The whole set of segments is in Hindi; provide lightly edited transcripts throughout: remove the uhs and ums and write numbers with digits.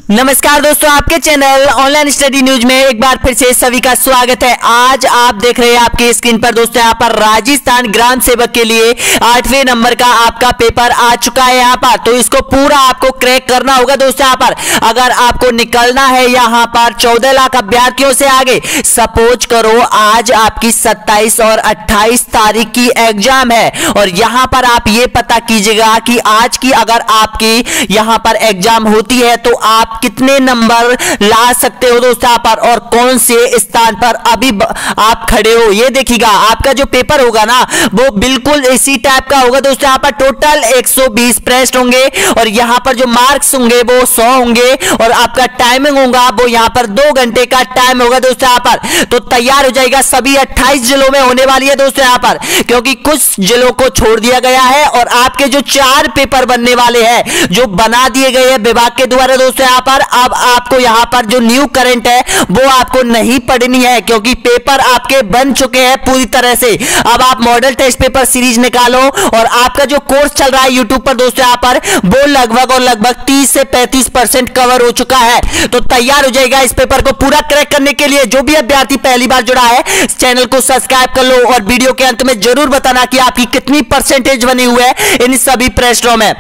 नमस्कार दोस्तों, आपके चैनल ऑनलाइन स्टडी न्यूज में एक बार फिर से सभी का स्वागत है। आज आप देख रहे हैं आपकी स्क्रीन पर दोस्तों यहाँ पर राजस्थान ग्राम सेवक के लिए 8वें नंबर का आपका पेपर आ चुका है यहाँ पर। तो इसको पूरा आपको क्रैक करना होगा दोस्तों यहाँ पर। अगर आपको निकलना है यहाँ पर 14 लाख अभ्यर्थियों से आगे, सपोज करो आज आपकी 27 और 28 तारीख की एग्जाम है और यहाँ पर आप ये पता कीजिएगा कि आज की अगर आपकी यहाँ पर एग्जाम होती है तो आप कितने नंबर ला सकते हो दोस्तों यहाँ पर और कौन से स्थान पर अभी आप खड़े हो। ये देखिएगा आपका जो पेपर होगा ना वो बिल्कुल इसी टाइप का होगा दोस्तों। यहाँ पर टोटल 120 प्रश्न होंगे और यहाँ पर जो मार्क्स होंगे वो 100 होंगे और आपका टाइमिंग होगा वो यहाँ पर 2 घंटे का टाइम होगा दोस्तों यहाँ पर। तो तैयार हो जाएगा, सभी 28 जिलों में होने वाली है दोस्तों यहाँ पर, क्योंकि कुछ जिलों को छोड़ दिया गया है और आपके जो 4 पेपर बनने वाले हैं जो बना दिए गए हैं विभाग के द्वारा दोस्तों यहाँ पर। अब आपको यहाँ पर जो न्यू करंट है वो आपको नहीं पढ़नी है क्योंकि पेपर आपके बन चुके हैं पूरी तरह से। अब आप मॉडल टेस्ट पेपर सीरीज निकालो और आपका जो कोर्स चल रहा है यूट्यूब पर दोस्तों यहाँ पर वो लगभग 30 से 35% कवर हो चुका है। तो तैयार हो जाएगा इस पेपर को पूरा क्रैक करने के लिए। जो भी अभ्यर्थी पहली बार जुड़ा है चैनल को सब्सक्राइब कर लो और वीडियो के अंत में जरूर बताना कि आपकी कितनी परसेंटेज बनी हुई है इन सभी प्रश्नों में।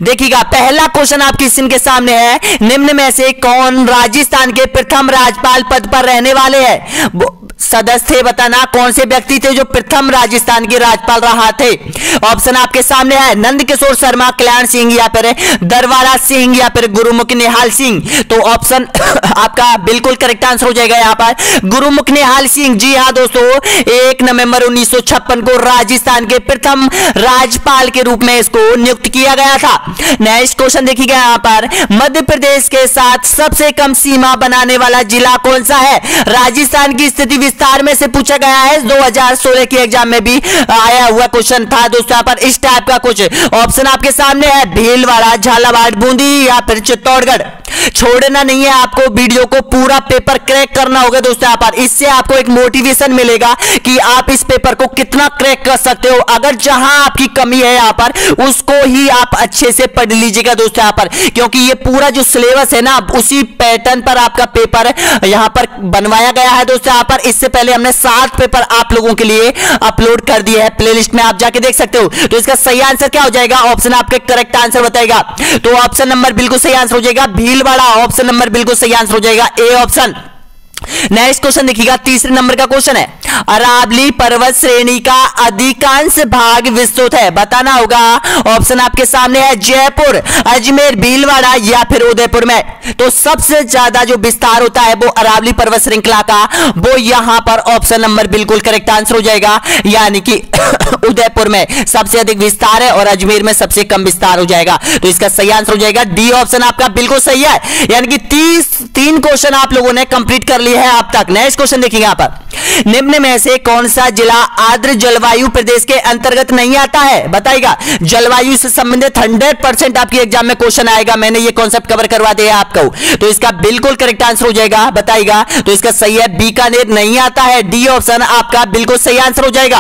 देखिएगा पहला क्वेश्चन आपकी स्क्रीन के सामने है, निम्न में से कौन राजस्थान के प्रथम राज्यपाल पद पर रहने वाले हैं? सदस्य थे, बताना कौन से व्यक्ति थे जो प्रथम राजस्थान के राज्यपाल रहा थे। ऑप्शन आपके सामने है, नंद किशोर शर्मा, कल्याण सिंह या फिर दरबारा सिंह या फिर गुरुमुख निहाल सिंह। तो ऑप्शन आपका बिल्कुल करेक्ट आंसर हो जाएगा यहाँ पर गुरुमुख निहाल सिंह। जी हाँ दोस्तों, 1 नवंबर 1956 को राजस्थान के प्रथम राज्यपाल के रूप में इसको नियुक्त किया गया था। नेक्स्ट क्वेश्चन देखिएगा यहाँ पर, मध्य प्रदेश के साथ सबसे कम सीमा बनाने वाला जिला कौन सा है? राजस्थान की स्थिति विस्तार में से पूछा गया है, 2016 की एग्जाम में भी आया हुआ क्वेश्चन था दोस्तों यहाँ पर इस टाइप का कुछ। ऑप्शन आपके सामने है, भीलवाड़ा, झालावाड़, बूंदी या फिर चित्तौड़गढ़। छोड़ना नहीं है आपको, वीडियो को पूरा पेपर क्रैक करना होगा दोस्तों यहाँ पर। इससे आपको एक मोटिवेशन मिलेगा कि आप इस पेपर को कितना क्रैक कर सकते हो। अगर जहां आपकी कमी है यहाँ पर उसको ही आप अच्छे से पढ़ लीजिएगा दोस्तों यहाँ पर, क्योंकि ये पूरा जो सिलेबस है ना उसी पैटर्न पर आपका पेपर यहाँ पर बनवाया गया है दोस्तों यहाँ पर। इससे पहले हमने 7 पेपर आप लोगों के लिए अपलोड कर दिए हैं, प्लेलिस्ट में आप जाके देख सकते हो। तो इसका सही आंसर क्या हो जाएगा? ऑप्शन आपके करेक्ट आंसर बताएगा। तो ऑप्शन नंबर बिल्कुल सही आंसर हो जाएगा भीलवाड़ा। ऑप्शन नंबर बिल्कुल सही आंसर हो जाएगा ए ऑप्शन। नेक्स्ट क्वेश्चन देखिएगा, तीसरे नंबर का क्वेश्चन है, अरावली पर्वत श्रेणी का अधिकांश भाग विस्तृत है, बताना होगा। ऑप्शन आपके सामने है, जयपुर, अजमेर, भीलवाड़ा या फिर उदयपुर में। तो सबसे ज्यादा जो विस्तार होता है वो अरावली पर्वत श्रृंखला का, वो यहां पर ऑप्शन नंबर बिल्कुल करेक्ट आंसर हो जाएगा, यानी कि उदयपुर में सबसे अधिक विस्तार है और अजमेर में सबसे कम विस्तार हो जाएगा। तो इसका सही आंसर हो जाएगा डी ऑप्शन आपका बिल्कुल सही है, यानी कि 3 क्वेश्चन आप लोगों ने कंप्लीट कर लिए है अब तक। नेक्स्ट क्वेश्चन देखिए यहां पर, निम्न में से कौन सा जिला आर्द्र जलवायु प्रदेश के अंतर्गत नहीं आता है? बताइएगा। जलवायु से संबंधित 100% आपकी एग्जाम में क्वेश्चन आएगा, मैंने ये कॉन्सेप्ट कवर करवा दिया आपको। तो इसका बिल्कुल करेक्ट आंसर हो जाएगा, बताइएगा। तो इसका सही है, बीकानेर नहीं आता है, डी ऑप्शन आपका बिल्कुल सही आंसर हो जाएगा।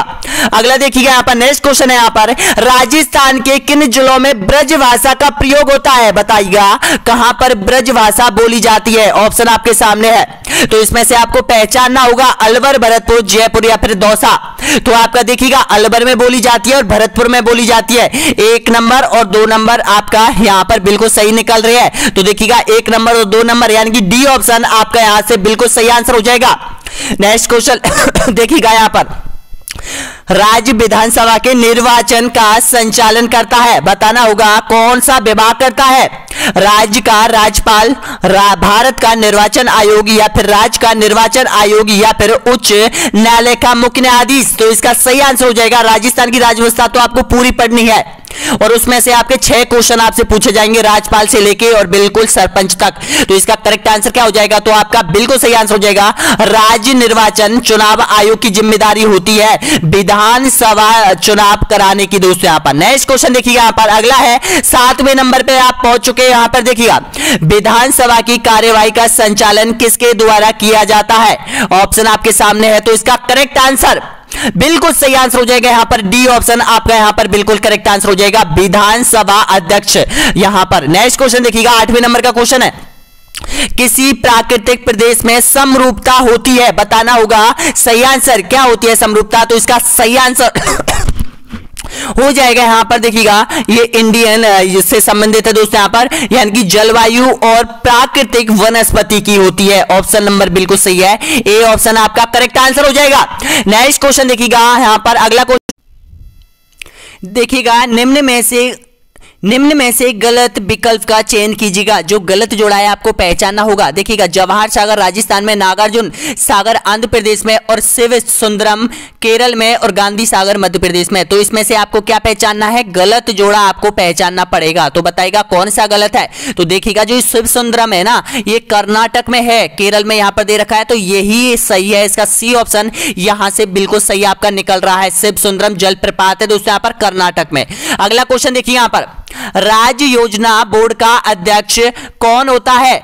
अगला देखिएगा यहां पर, नेक्स्ट क्वेश्चन है यहां पर, राजस्थान के किन जिलों में ब्रज भाषा का प्रयोग होता है? बताइएगा कहां पर ब्रज भाषा बोली जाती है? ऑप्शन आपके सामने है, तो इसमें से आपको पहचानना होगा, अलवर, भरतपुर, जयपुर या फिर दौसा। तो आपका देखिएगा अलवर में बोली जाती है और भरतपुर में बोली जाती है। 1 नंबर और 2 नंबर आपका यहां पर बिल्कुल सही निकल रहे हैं। तो देखिएगा 1 नंबर और 2 नंबर यानी कि डी ऑप्शन आपका यहां से बिल्कुल सही आंसर हो जाएगा। नेक्स्ट क्वेश्चन देखिएगा यहां पर, राज्य विधानसभा के निर्वाचन का संचालन करता है, बताना होगा कौन सा विभाग करता है? राज्य का राज्यपाल, भारत का निर्वाचन आयोग या फिर राज्य का निर्वाचन आयोग या फिर उच्च न्यायालय का मुख्य न्यायाधीश। तो इसका सही आंसर हो जाएगा, राजस्थान की राज्य व्यवस्था तो आपको पूरी पढ़नी है और उसमें से आपके 6 क्वेश्चन आपसे पूछे जाएंगे राज्यपाल से लेके और बिल्कुल सरपंच तक। तो इसका करेक्ट आंसर क्या हो जाएगा? तो आपका बिल्कुल सही आंसर हो जाएगा, राज्य निर्वाचन चुनाव आयोग की जिम्मेदारी होती है विधानसभा चुनाव कराने की दोस्तों यहाँ पर। नेक्स्ट क्वेश्चन देखिएगा यहाँ पर, अगला है 7वें नंबर पे आप पहुंच चुके हैं। यहाँ पर देखिएगा, विधानसभा की कार्यवाही का संचालन किसके द्वारा किया जाता है? ऑप्शन आपके सामने है, तो इसका करेक्ट आंसर बिल्कुल सही आंसर हो जाएगा यहां पर डी ऑप्शन आपका यहां पर बिल्कुल करेक्ट आंसर हो जाएगा, विधानसभा अध्यक्ष यहां पर। नेक्स्ट क्वेश्चन देखिएगा, 8वें नंबर का क्वेश्चन है, किसी प्राकृतिक प्रदेश में समरूपता होती है, बताना होगा सही आंसर क्या होती है समरूपता। तो इसका सही आंसर हो जाएगा यहां पर देखिएगा, ये इंडियन इससे संबंधित है दोस्तों यहां पर, यानी कि जलवायु और प्राकृतिक वनस्पति की होती है। ऑप्शन नंबर बिल्कुल सही है, ए ऑप्शन आपका करेक्ट आंसर हो जाएगा। नेक्स्ट क्वेश्चन देखिएगा यहां पर, अगला क्वेश्चन देखिएगा, निम्न में से गलत विकल्प का चयन कीजिएगा। जो गलत जोड़ा है आपको पहचानना होगा। देखिएगा, जवाहर सागर राजस्थान में, नागार्जुन सागर आंध्र प्रदेश में और शिव सुंदरम केरल में और गांधी सागर मध्य प्रदेश में। तो इसमें से आपको क्या पहचानना है, गलत जोड़ा आपको पहचानना पड़ेगा। तो बताइएगा कौन सा गलत है। तो देखिएगा, जो शिव सुंदरम है ना, ये कर्नाटक में है, केरल में यहां पर दे रखा है, तो यही सही है। इसका सी ऑप्शन यहां से बिल्कुल सही आपका निकल रहा है। शिव सुंदरम जलप्रपात है दोस्तों यहां पर कर्नाटक में। अगला क्वेश्चन देखिए यहां पर, राज्य योजना बोर्ड का अध्यक्ष कौन होता है।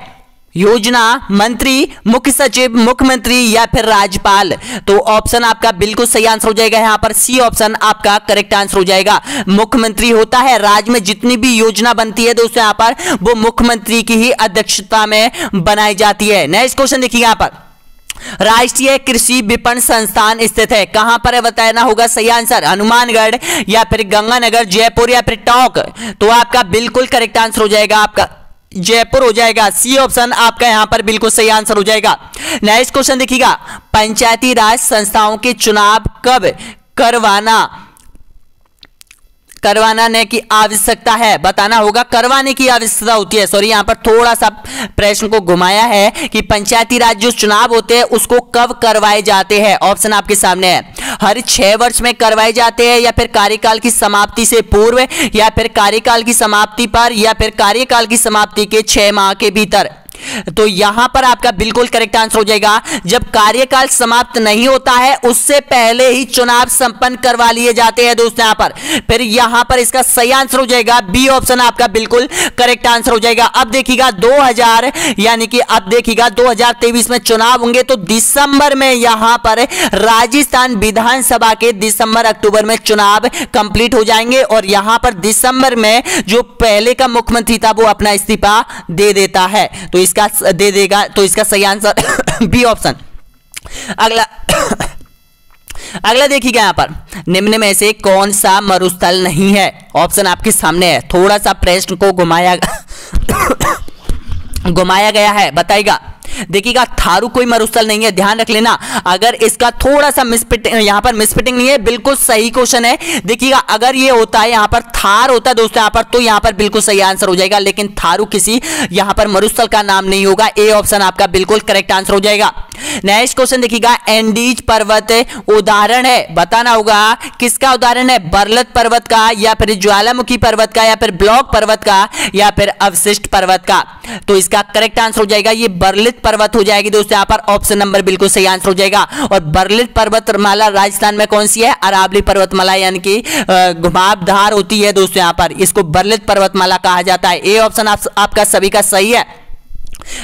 योजना मंत्री, मुख्य सचिव, मुख्यमंत्री या फिर राज्यपाल। तो ऑप्शन आपका बिल्कुल सही आंसर हो जाएगा यहां पर, सी ऑप्शन आपका करेक्ट आंसर हो जाएगा। मुख्यमंत्री होता है, राज्य में जितनी भी योजना बनती है दोस्तों यहां पर, वो मुख्यमंत्री की ही अध्यक्षता में बनाई जाती है। नेक्स्ट क्वेश्चन देखिए यहां पर, राष्ट्रीय कृषि विपणन संस्थान स्थित है, कहां पर है बताना होगा सही आंसर, हनुमानगढ़ या फिर गंगानगर, जयपुर या फिर टोंक। तो आपका बिल्कुल करेक्ट आंसर हो जाएगा आपका जयपुर हो जाएगा, सी ऑप्शन आपका यहां पर बिल्कुल सही आंसर हो जाएगा। नेक्स्ट क्वेश्चन देखिएगा, पंचायती राज संस्थाओं के चुनाव कब करवाने की आवश्यकता है, बताना होगा करवाने की आवश्यकता होती है। सॉरी, यहां पर थोड़ा सा प्रश्न को घुमाया है कि पंचायती राज जो चुनाव होते हैं उसको कब करवाए जाते हैं। ऑप्शन आपके सामने है, हर 6 वर्ष में करवाए जाते हैं, या फिर कार्यकाल की समाप्ति से पूर्व, या फिर कार्यकाल की समाप्ति पर, या फिर कार्यकाल की समाप्ति के 6 माह के भीतर। तो यहां पर आपका बिल्कुल करेक्ट आंसर हो जाएगा, जब कार्यकाल समाप्त नहीं होता है उससे पहले ही चुनाव संपन्न करवा लिए जाते हैं दोस्तों यहां पर। फिर यहां पर इसका सही आंसर हो जाएगा बी ऑप्शन आपका बिल्कुल करेक्ट आंसर हो जाएगा। अब देखिएगा 2000 यानी कि अब देखिएगा 2023 में चुनाव होंगे, तो दिसंबर में यहां पर राजस्थान विधानसभा के दिसंबर अक्टूबर में चुनाव कंप्लीट हो जाएंगे, और यहां पर दिसंबर में जो पहले का मुख्यमंत्री था वो अपना इस्तीफा दे देता है, तो इसका दे देगा। तो इसका सही आंसर बी ऑप्शन। अगला देखिएगा यहां पर, निम्न में से कौन सा मरुस्थल नहीं है। ऑप्शन आपके सामने है, थोड़ा सा प्रश्न को घुमाया गया है, बताइएगा। देखिएगा, थारू कोई मरुस्थल नहीं है, ध्यान रख लेना। अगर इसका थोड़ा सा यहां पर मिसफिटिंग नहीं है, बिल्कुल सही क्वेश्चन है। देखिएगा, अगर ये होता है यहां पर थार होता है दोस्तों यहां पर, तो यहां पर बिल्कुल सही आंसर हो जाएगा, लेकिन थारू किसी यहां पर मरुस्थल का नाम नहीं होगा। ए ऑप्शन आपका बिल्कुल करेक्ट आंसर हो जाएगा। नेक्स्ट क्वेश्चन देखिएगा, एंडीज पर्वत उदाहरण है, बताना होगा किसका उदाहरण है, बरलत पर्वत का, या फिर ज्वालामुखी पर्वत का, या फिर ब्लॉक पर्वत का, या फिर अवशिष्ट पर्वत का। तो इसका करेक्ट आंसर हो जाएगा ये बरलित पर्वत हो जाएगी दोस्तों यहां पर, ऑप्शन नंबर बिल्कुल सही आंसर हो जाएगा। और बरलित पर्वतमाला राजस्थान में कौन सी है, अरावली पर्वतमाला, यानी कि घुमावदार होती है दोस्तों यहां पर, इसको बरलित पर्वतमाला कहा जाता है। ए ऑप्शन आपका सभी का सही है।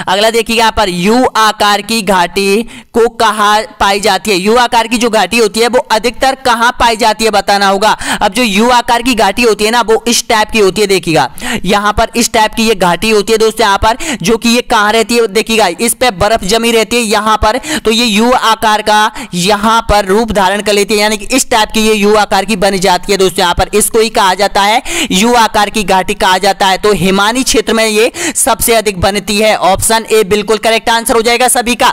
अगला देखिएगा यहां पर, यू आकार की घाटी को कहां पाई जाती है। यू आकार की जो घाटी होती है वो अधिकतर कहां पाई जाती है, बताना होगा। अब जो यू आकार की घाटी होती है ना, वो इस टाइप की होती है। देखिएगा यहां पर इस टाइप की ये घाटी होती है दोस्तों यहां पर, जो कि ये कहां रहती है, देखिएगा इस पे बर्फ जमी रहती है यहां पर, तो ये यू आकार का यहां पर रूप धारण कर लेती है, यानी कि इस टाइप की ये यू आकार की बन जाती है दोस्तों यहां पर। इसको ही कहा जाता है यू आकार की घाटी कहा जाता है। तो हिमानी क्षेत्र में ये सबसे अधिक बनती है। ऑप्शन ए बिल्कुल करेक्ट आंसर हो जाएगा सभी का।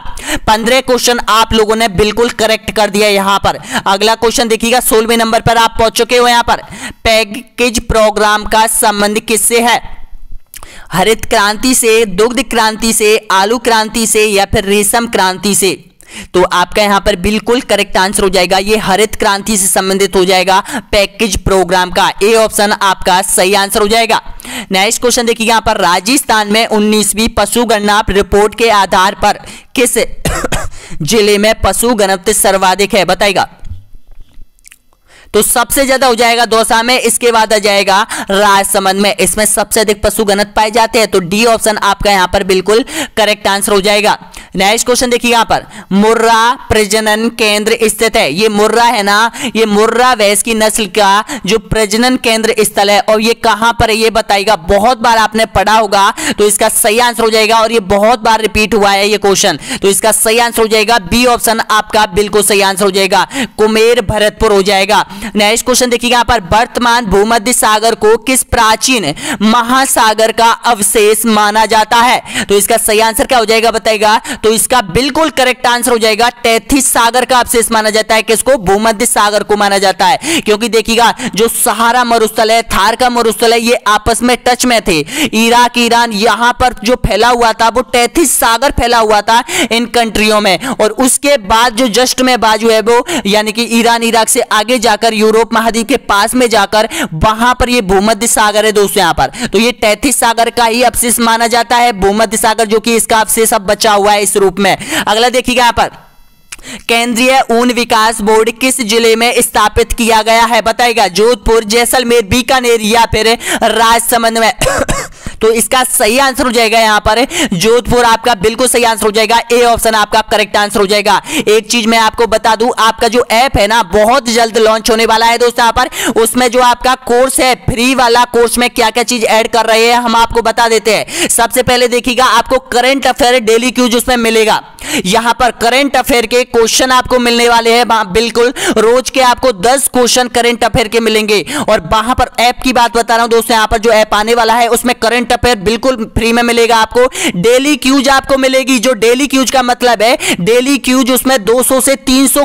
15 क्वेश्चन आप लोगों ने बिल्कुल करेक्ट कर दिया यहां पर। अगला क्वेश्चन देखिएगा, 16वें नंबर पर आप पहुंच चुके हो। यहां पर पैकेज प्रोग्राम का संबंध किससे है, हरित क्रांति से, दुग्ध क्रांति से, आलू क्रांति से, या फिर रेशम क्रांति से। तो आपका यहां पर बिल्कुल करेक्ट आंसर हो जाएगा ये हरित क्रांति से संबंधित हो जाएगा पैकेज प्रोग्राम का। ए ऑप्शन आपका सही आंसर हो जाएगा। नेक्स्ट क्वेश्चन देखिए यहां पर, राजस्थान में 19वीं पशु गणना रिपोर्ट के आधार पर किस जिले में पशु घनत्व सर्वाधिक है, बताइएगा। तो सबसे ज्यादा हो जाएगा दौसा में, इसके बाद आ जाएगा राजसमंद में, इसमें सबसे अधिक पशु घनत्व पाए जाते हैं। तो डी ऑप्शन आपका यहां पर बिल्कुल करेक्ट आंसर हो जाएगा। नेक्स्ट क्वेश्चन देखिए यहां पर, मुर्रा प्रजनन केंद्र स्थित है। ये मुर्रा है ना, ये मुर्रा भैंस की नस्ल का जो प्रजनन केंद्र स्थल है और ये कहां पर है ये बताइएगा। बहुत बार आपने पढ़ा होगा तो इसका सही आंसर हो जाएगा और ये बहुत बार रिपीट हुआ है ये क्वेश्चन, तो इसका सही आंसर हो जाएगा बी ऑप्शन आपका बिल्कुल सही आंसर हो जाएगा, कुमेर भरतपुर हो जाएगा। नेक्स्ट क्वेश्चन देखिए यहां पर, वर्तमान भूमध्य सागर को किस प्राचीन महासागर का अवशेष माना जाता है? तो इसका सही आंसर क्या हो जाएगा बताइएगा। तो इसका बिल्कुल करेक्ट आंसर हो जाएगा तैथिस सागर का अवशेष माना जाता है। किसको? भूमध्य सागर को माना जाता है, क्योंकि देखिएगा जो सहारा मरुस्थल है, थार का मरुस्थल है, ये आपस में टच में थे। इराक, ईरान, यहां पर जो फैला हुआ था वो तैथिस सागर फैला हुआ था इन कंट्रियों में, और उसके बाद जो जस्ट में बाजू है वो यानी कि ईरान इराक से आगे जाकर यूरोप महाद्वीप के पास में जाकर वहां पर ये भूमध्य सागर है दोस्तों यहां पर। तो ये तैथिस सागर का ही अवशेष माना जाता है भूमध्य सागर, जो कि इसका अवशेष अब बचा हुआ है इस रूप में। अगला देखिएगा यहां पर, केंद्रीय ऊन विकास बोर्ड किस जिले में स्थापित किया गया है बताइएगा। जोधपुर, जैसलमेर, बीकानेर या फिर राजसमंद में? तो इसका सही आंसर हो जाएगा यहां पर जोधपुर, आपका बिल्कुल सही आंसर हो जाएगा, ए ऑप्शन आपका करेक्ट आंसर हो जाएगा। एक चीज मैं आपको बता दूं, आपका जो ऐप है ना बहुत जल्द लॉन्च होने वाला है दोस्तों यहां पर। उसमें जो आपका कोर्स है फ्री वाला, कोर्स में क्या क्या चीज ऐड कर रहे हैं हम आपको बता देते हैं। सबसे पहले देखिएगा आपको करंट अफेयर डेली क्यूज उसमें मिलेगा। यहां पर करंट अफेयर के क्वेश्चन आपको मिलने वाले हैं, बिल्कुल रोज के आपको 10 क्वेश्चन करंट अफेयर के मिलेंगे। और वहां पर ऐप की बात बता रहा हूं दोस्तों, यहां पर जो ऐप आने वाला है उसमें करंट अफेयर बिल्कुल फ्री में मिलेगा आपको। डेली क्यूज आपको मिलेगी, जो डेली क्यूज का मतलब है डेली क्यूज, उसमें 200 से 300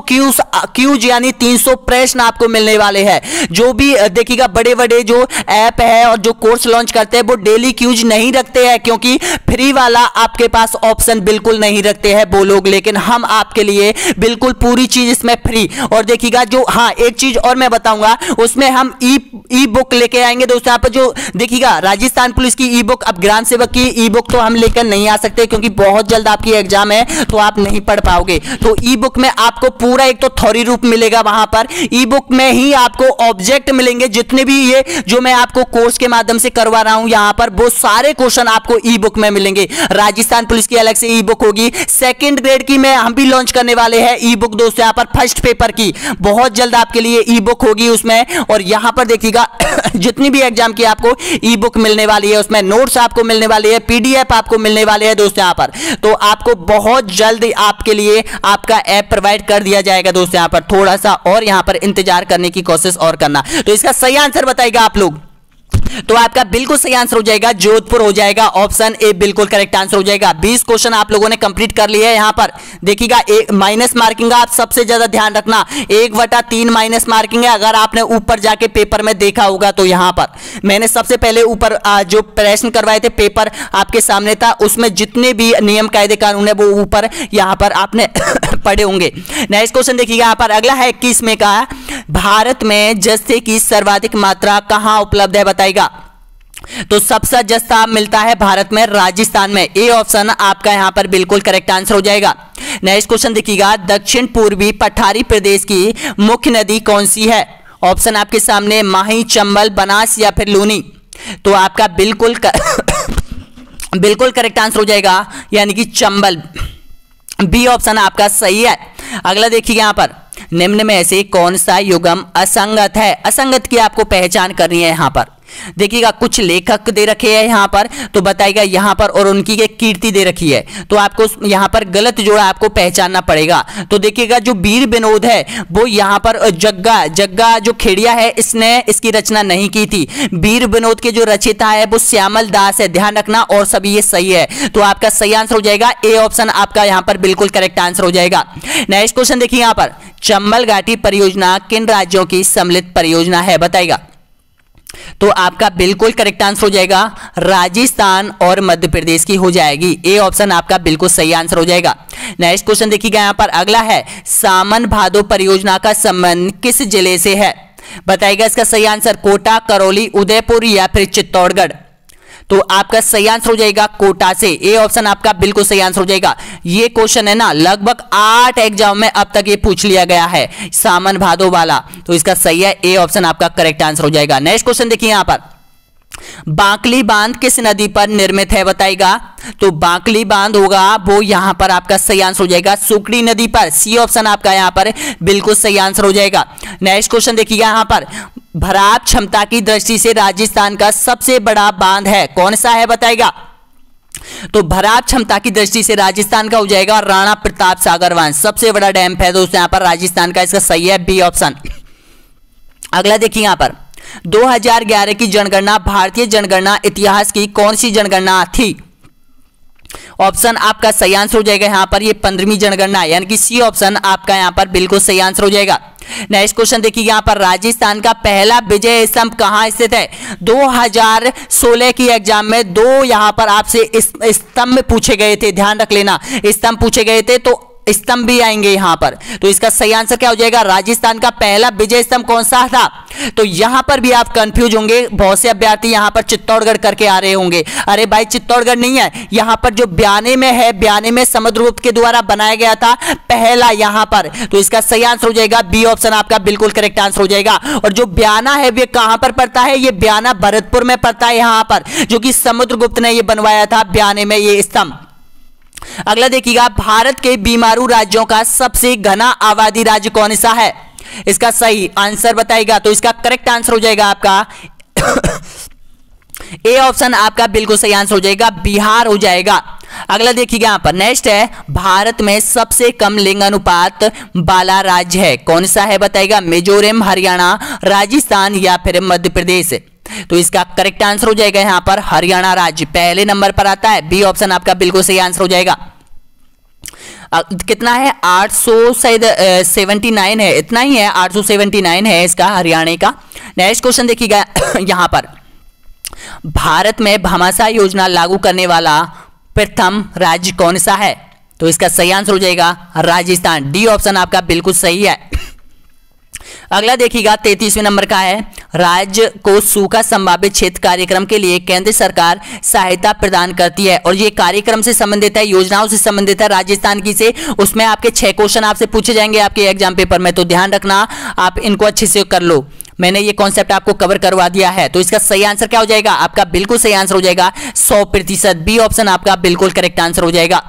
क्यूज यानी 300 प्रश्न आपको मिलने वाले हैं। जो भी देखिएगा बड़े बड़े जो ऐप है और जो कोर्स लॉन्च करते हैं वो डेली क्यूज नहीं रखते हैं, क्योंकि फ्री वाला आपके पास ऑप्शन बिल्कुल नहीं रखते हैं वो लोग, लेकिन हम आपके लिए बिल्कुल पूरी चीज इसमें फ्री। और देखिएगा जो, हाँ एक चीज और मैं बताऊंगा, उसमें हम ई बुक लेके आएंगे दोस्तों यहाँ पर। जो देखिएगा राजस्थान पुलिस की ई बुक, अब ग्राम सेवक की ई बुक तो हम लेकर नहीं आ सकते क्योंकि बहुत जल्द आपकी एग्जाम है तो आप नहीं पढ़ पाओगे। तो ई बुक में आपको पूरा एक तो थ्योरी रूप मिलेगा, वहां पर ई बुक में ही आपको ऑब्जेक्ट मिलेंगे, जितने भी ये जो मैं आपको कोर्स के माध्यम से करवा रहा हूं यहां पर, वो सारे क्वेश्चन आपको ई बुक में मिलेंगे। राजस्थान पुलिस की अलग से ई बुक होगी, सेकंड ग्रेड की में हम भी लॉन्च करने वाले हैं ई बुक दोस्तों यहां पर। फर्स्ट पेपर की बहुत जल्द आपके लिए ई बुक होगी उसमें, और यहां पर देखिएगा जितनी भी एग्जाम की आपको ई बुक मिलने वाली है, उसमें नोट्स आपको मिलने वाले हैं, पीडीएफ आपको मिलने वाले हैं दोस्तों यहां पर। तो आपको बहुत जल्द आपके लिए आपका ऐप प्रोवाइड कर दिया जाएगा दोस्तों यहां पर। थोड़ा सा और यहां पर इंतजार करने की कोशिश और करना। तो इसका सही आंसर बताइएगा आप लोग। तो आपका बिल्कुल सही आंसर हो जाएगा जोधपुर हो जाएगा, ऑप्शन ए बिल्कुल करेक्ट आंसर हो जाएगा। 20 क्वेश्चन आप लोगों ने कंप्लीट कर लिए हैं यहां पर। देखिएगा एक माइनस मार्किंग आप सबसे ज्यादा ध्यान रखना, 1/3 माइनस मार्किंग है। अगर आपने ऊपर जाके पेपर में देखा होगा तो यहां पर मैंने सबसे पहले ऊपर जो प्रश्न करवाए थे, पेपर आपके सामने था, उसमें जितने भी नियम कायदे कानून है वो ऊपर यहां पर आपने पढ़े होंगे। नेक्स्ट क्वेश्चन देखिएगा यहां पर, अगला है 21 में का, भारत में जस्ते की सर्वाधिक मात्रा कहां उपलब्ध है बताइएगा। तो सबसे जस्ता मिलता है भारत में राजस्थान में, ए ऑप्शन आपका यहां पर बिल्कुल करेक्ट आंसर हो जाएगा। नेक्स्ट क्वेश्चन देखिएगा, दक्षिण पूर्वी पठारी प्रदेश की मुख्य नदी कौन सी है? ऑप्शन आपके सामने, माही, चंबल, बनास या फिर लूनी। तो आपका बिल्कुल बिल्कुल करेक्ट आंसर हो जाएगा यानी कि चंबल, बी ऑप्शन आपका सही है। अगला देखिए यहां पर, निम्न में से कौन सा युग्म असंगत है? असंगत की आपको पहचान करनी है यहां पर। देखिएगा कुछ लेखक दे रखे हैं यहां पर, तो बताइएगा यहां पर, और उनकी एक कीर्ति दे रखी है, तो आपको यहां पर गलत जोड़ा आपको पहचानना पड़ेगा। तो देखिएगा जो वीर विनोद है वो यहां पर जग्गा जो खेड़िया है इसने इसकी रचना नहीं की थी। वीर विनोद के जो रचयिता है वो श्यामल दास है, ध्यान रखना, और सभी ये सही है। तो आपका सही आंसर हो जाएगा ए ऑप्शन आपका यहां पर बिल्कुल करेक्ट आंसर हो जाएगा। नेक्स्ट क्वेश्चन देखिए यहां पर, चंबल घाटी परियोजना किन राज्यों की सम्मिलित परियोजना है बताइएगा। तो आपका बिल्कुल करेक्ट आंसर हो जाएगा राजस्थान और मध्य प्रदेश की हो जाएगी, ए ऑप्शन आपका बिल्कुल सही आंसर हो जाएगा। नेक्स्ट क्वेश्चन देखिएगा यहां पर, अगला है, सामन भादो परियोजना का संबंध किस जिले से है बताइएगा। इसका सही आंसर, कोटा, करौली, उदयपुर या फिर चित्तौड़गढ़। तो आपका सही आंसर हो जाएगा कोटा से, ए ऑप्शन आपका बिल्कुल सही आंसर हो जाएगा। ये क्वेश्चन है ना लगभग 8 एग्जाम में अब तक ये पूछ लिया गया है, सामन भादो वाला, तो इसका सही है, ए ऑप्शन आपका करेक्ट आंसर हो जाएगा। नेक्स्ट क्वेश्चन देखिए यहां पर, बांकली बांध किस नदी पर निर्मित है बताएगा। तो बांकली बांध होगा वो यहां पर आपका सही आंसर हो जाएगा सुकड़ी नदी पर। सी ऑप्शन आपका यहां पर बिल्कुल सही आंसर हो जाएगा। नेक्स्ट क्वेश्चन देखिएगा यहां पर, भराव क्षमता की दृष्टि से राजस्थान का सबसे बड़ा बांध है कौन सा है बताएगा। तो भराव क्षमता की दृष्टि से राजस्थान का हो जाएगा राणा प्रताप सागर बांध, सबसे बड़ा डैम है दोस्तों यहां पर राजस्थान का, इसका सही है बी ऑप्शन। अगला देखिए यहां पर 2011 की जनगणना भारतीय जनगणना इतिहास की कौन सी जनगणना थी। ऑप्शन आपका सही आंसर हो जाएगा यहां पर ये 15वीं जनगणना, यानी कि सी ऑप्शन आपका यहां पर बिल्कुल सही आंसर हो जाएगा। नेक्स्ट क्वेश्चन देखिए यहां पर, राजस्थान का पहला विजय स्तंभ कहां स्थित है। 2016 की एग्जाम में दो यहां पर आपसे स्तंभ पूछे गए थे, ध्यान रख लेना, स्तंभ पूछे गए थे तो स्तंभ भी आएंगे यहां पर। तो इसका सही आंसर क्या हो जाएगा, राजस्थान का पहला विजय स्तंभ कौन सा था। तो यहां पर भी आप कंफ्यूज होंगे, बहुत से अभ्यर्थी यहां पर चित्तौड़गढ़ करके आ रहे होंगे। अरे भाई चित्तौड़गढ़ नहीं है, यहां पर जो बयाने में है, बयाने में समुद्रगुप्त के द्वारा बनाया गया था पहला यहां पर। तो इसका सही आंसर हो जाएगा बी ऑप्शन आपका बिल्कुल करेक्ट आंसर हो जाएगा। और जो बयाना है वो कहां पर पड़ता है, ये बयाना भरतपुर में पड़ता है यहां पर, जो कि समुद्रगुप्त ने ये बनवाया था बयाने में ये स्तंभ। अगला देखिएगा, भारत के बीमारू राज्यों का सबसे घना आबादी राज्य कौन सा है, इसका सही आंसर बताएगा। तो इसका करेक्ट आंसर हो जाएगा आपका ए ऑप्शन आपका बिल्कुल सही आंसर हो जाएगा, बिहार हो जाएगा। अगला देखिएगा यहां पर, नेक्स्ट है, भारत में सबसे कम लिंग अनुपात वाला राज्य है कौन सा है बताएगा। मिजोरम, हरियाणा, राजस्थान या फिर मध्य प्रदेश। तो इसका करेक्ट आंसर हो जाएगा यहां पर हरियाणा राज्य पहले नंबर पर आता है, बी ऑप्शन आपका बिल्कुल सही आंसर हो जाएगा। कितना है 879 है, इतना ही है 879 है इसका हरियाणा का। नेक्स्ट क्वेश्चन देखिएगा यहां पर, भारत में भामाशाह योजना लागू करने वाला प्रथम राज्य कौन सा है। तो इसका सही आंसर हो जाएगा राजस्थान, डी ऑप्शन आपका बिल्कुल सही है। अगला देखिएगा 33वें नंबर का है, राज्य को सूखा संभावित क्षेत्र कार्यक्रम के लिए केंद्र सरकार सहायता प्रदान करती है और ये कार्यक्रम से संबंधित है, योजनाओं से संबंधित है राजस्थान की से। उसमें आपके 6 क्वेश्चन आपसे पूछे जाएंगे आपके एग्जाम पेपर में, तो ध्यान रखना आप इनको अच्छे से कर लो। मैंने ये कॉन्सेप्ट आपको कवर करवा दिया है। तो इसका सही आंसर क्या हो जाएगा आपका बिल्कुल सही आंसर हो जाएगा 100%, बी ऑप्शन आपका बिल्कुल करेक्ट आंसर हो जाएगा।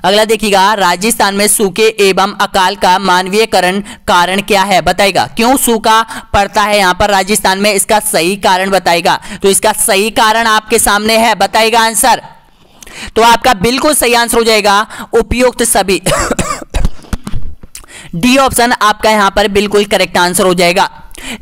अगला देखिएगा, राजस्थान में सूखे एवं अकाल का मानवीयकरण कारण क्या है बताएगा। क्यों सूखा पड़ता है यहां पर राजस्थान में, इसका सही कारण बताएगा। तो इसका सही कारण आपके सामने है, बताएगा आंसर। तो आपका बिल्कुल सही आंसर हो जाएगा उपयुक्त सभी डी ऑप्शन आपका यहां पर बिल्कुल करेक्ट आंसर हो जाएगा।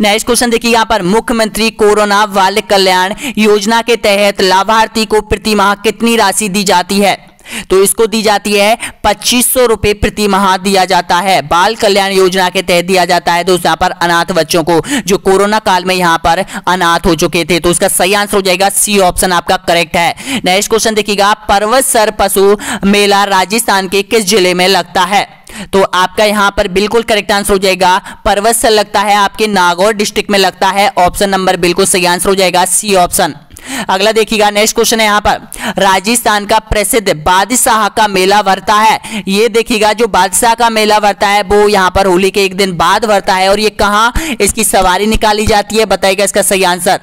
नेक्स्ट क्वेश्चन देखिए यहां पर, मुख्यमंत्री कोरोना बाल कल्याण योजना के तहत लाभार्थी को प्रति माह कितनी राशि दी जाती है। तो इसको दी जाती है 2500 रुपए प्रति माह दिया जाता है, बाल कल्याण योजना के तहत दिया जाता है दोस्तों यहाँ पर अनाथ बच्चों को जो कोरोना काल में यहाँ पर अनाथ हो चुके थे। तो इसका सही आंसर हो जाएगा सी ऑप्शन आपका करेक्ट है। नेक्स्ट क्वेश्चन देखिएगा, पर्वतसर पशु मेला राजस्थान के किस जिले में लगता है। तो आपका यहां पर बिल्कुल करेक्ट आंसर हो जाएगा पर्वतसर लगता है आपके नागौर डिस्ट्रिक्ट में लगता है, ऑप्शन नंबर बिल्कुल सही आंसर हो जाएगा सी ऑप्शन। अगला देखिएगा, नेक्स्ट क्वेश्चन है यहां पर, राजस्थान का प्रसिद्ध बादशाह का मेला भरता है। ये देखिएगा जो बादशाह का मेला भरता है वो यहां पर होली के एक दिन बाद भरता है और ये कहां इसकी सवारी निकाली जाती है बताइएगा इसका सही आंसर।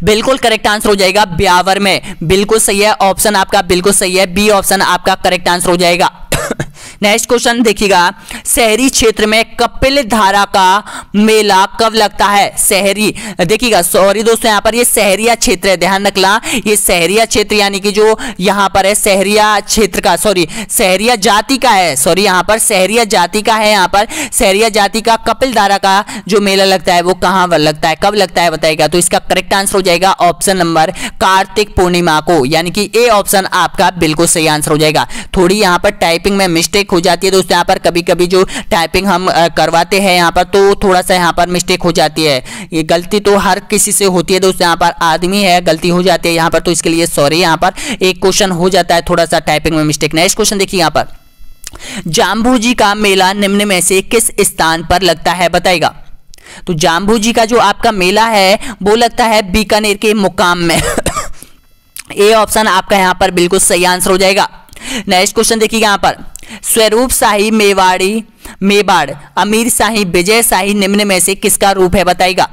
बिल्कुल करेक्ट आंसर हो जाएगा ब्यावर में, बिल्कुल सही है, ऑप्शन आपका बिल्कुल सही है, बी ऑप्शन आपका करेक्ट आंसर हो जाएगा। नेक्स्ट क्वेश्चन देखिएगा, शहरी क्षेत्र में कपिल धारा का मेला कब लगता है। शहरी देखिएगा, सॉरी दोस्तों यहाँ पर ये शहरिया क्षेत्र है, ध्यान रखना ये शहरिया क्षेत्र यानी कि जो यहाँ पर है शहरिया क्षेत्र का, सॉरी शहरिया जाति का है, सॉरी यहाँ पर शहरिया जाति का है, यहाँ पर शहरिया जाति का कपिल धारा का जो मेला लगता है वो कहाँ लगता है, कब लगता है बताएगा। तो इसका करेक्ट आंसर हो जाएगा ऑप्शन नंबर कार्तिक पूर्णिमा को, यानी कि ए ऑप्शन आपका बिल्कुल सही आंसर हो जाएगा। थोड़ी यहाँ पर टाइपिंग में मिस्टेक हो जाती है दोस्तों, यहाँ पर कभी कभी जो टाइपिंग हम करवाते हैं यहाँ पर तो थोड़ा सा यहाँ पर मिस्टेक हो जाती है, ये गलती तो हर किसी से होती है दोस्तों, यहाँ पर आदमी है गलती हो जाती है यहाँ पर, तो इसके लिए सॉरी, यहाँ पर एक क्वेश्चन हो जाता है थोड़ा सा टाइपिंग में मिस्टेक। नेक्स्ट क्वेश्चन देखिए यहाँ पर, जाम्बू का मेला निम्न में से किस स्थान पर लगता है बताएगा। तो जाम्बू का जो आपका मेला है वो लगता है बीकानेर के मुकाम में ए ऑप्शन आपका यहाँ पर बिल्कुल सही आंसर हो जाएगा। नेक्स्ट क्वेश्चन देखिएगा यहाँ पर, स्वरूप शाही मेवाड़, अमीर शाही, विजय शाही निम्न में से किसका रूप है बताएगा।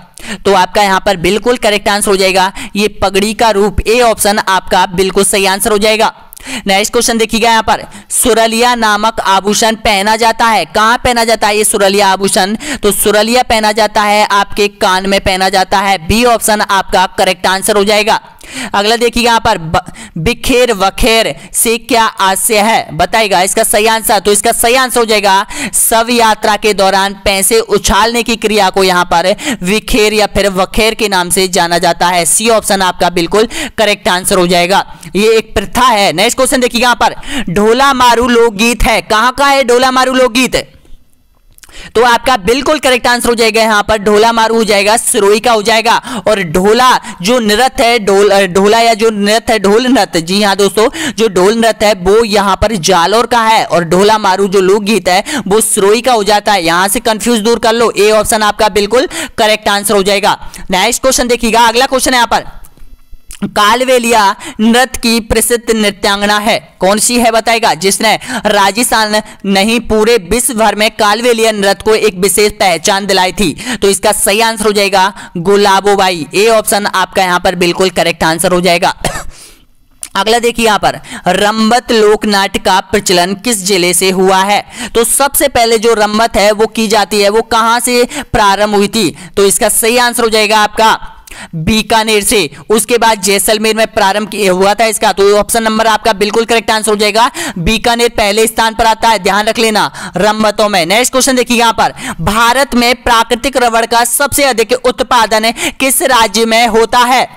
तो आपका यहां पर बिल्कुल करेक्ट आंसर हो जाएगा ये पगड़ी का रूप, ए ऑप्शन आपका बिल्कुल सही आंसर हो जाएगा। नेक्स्ट क्वेश्चन देखिएगा यहाँ पर, सुरलिया नामक आभूषण पहना जाता है, कहां पहना जाता है ये सुरलिया आभूषण? तो सुरलिया पहना जाता है आपके कान में पहना जाता है, बी ऑप्शन आपका करेक्ट आंसर हो जाएगा। अगला देखिएगा यहाँ पर, बिखेर वखेर से क्या आशय है, बताइएगा इसका सही आंसर। तो इसका सही आंसर हो जाएगा शव यात्रा के दौरान पैसे उछालने की क्रिया को यहाँ पर विखेर या फिर वखेर के नाम से जाना जाता है, सी ऑप्शन आपका बिल्कुल करेक्ट आंसर हो जाएगा। ये एक प्रथा है। नेक्स्ट क्वेश्चन देखिएगा यहाँ पर, ढोला मारू लोकगीत है, कहां का है ढोला मारू लोकगीत? तो आपका बिल्कुल करेक्ट आंसर हो जाएगा यहाँ पर ढोला मारू हो जाएगा, सिरोही का हो जाएगा। और ढोला जो नृत्य है, ढोला या जो नृत्य है ढोल नृत्य, जी हाँ दोस्तों, जो ढोल नृत्य है वो यहाँ पर जालोर का है, और ढोला मारू जो लोकगीत है वो सिरोही का हो जाता है। यहां से कंफ्यूज दूर कर लो, ए ऑप्शन आपका बिल्कुल करेक्ट आंसर हो जाएगा। नेक्स्ट क्वेश्चन देखिएगा, अगला क्वेश्चन है यहाँ पर, कालवेलिया नृत्य की प्रसिद्ध नृत्यांगना है, कौन सी है बताएगा, जिसने राजस्थान नहीं पूरे विश्व भर में कालवेलिया नृत्य को एक विशेष पहचान दिलाई थी? तो इसका सही आंसर हो जाएगा गुलाबोबाई, ए ऑप्शन आपका यहां पर बिल्कुल करेक्ट आंसर हो जाएगा। अगला देखिए यहाँ पर, रंबत लोक नाट्य का प्रचलन किस जिले से हुआ है? तो सबसे पहले जो रंबत है वो की जाती है वो कहां से प्रारंभ हुई थी? तो इसका सही आंसर हो जाएगा आपका बीकानेर से। उसके बाद जैसलमेर में प्रारंभ हुआ था इसका, तो ऑप्शन नंबर आपका बिल्कुल करेक्ट आंसर हो जाएगा, बीकानेर पहले स्थान पर आता है, ध्यान रख लेना रंबतों में। नेक्स्ट क्वेश्चन देखिए यहाँ पर, भारत में प्राकृतिक रबड़ का सबसे अधिक उत्पादन किस राज्य में होता है?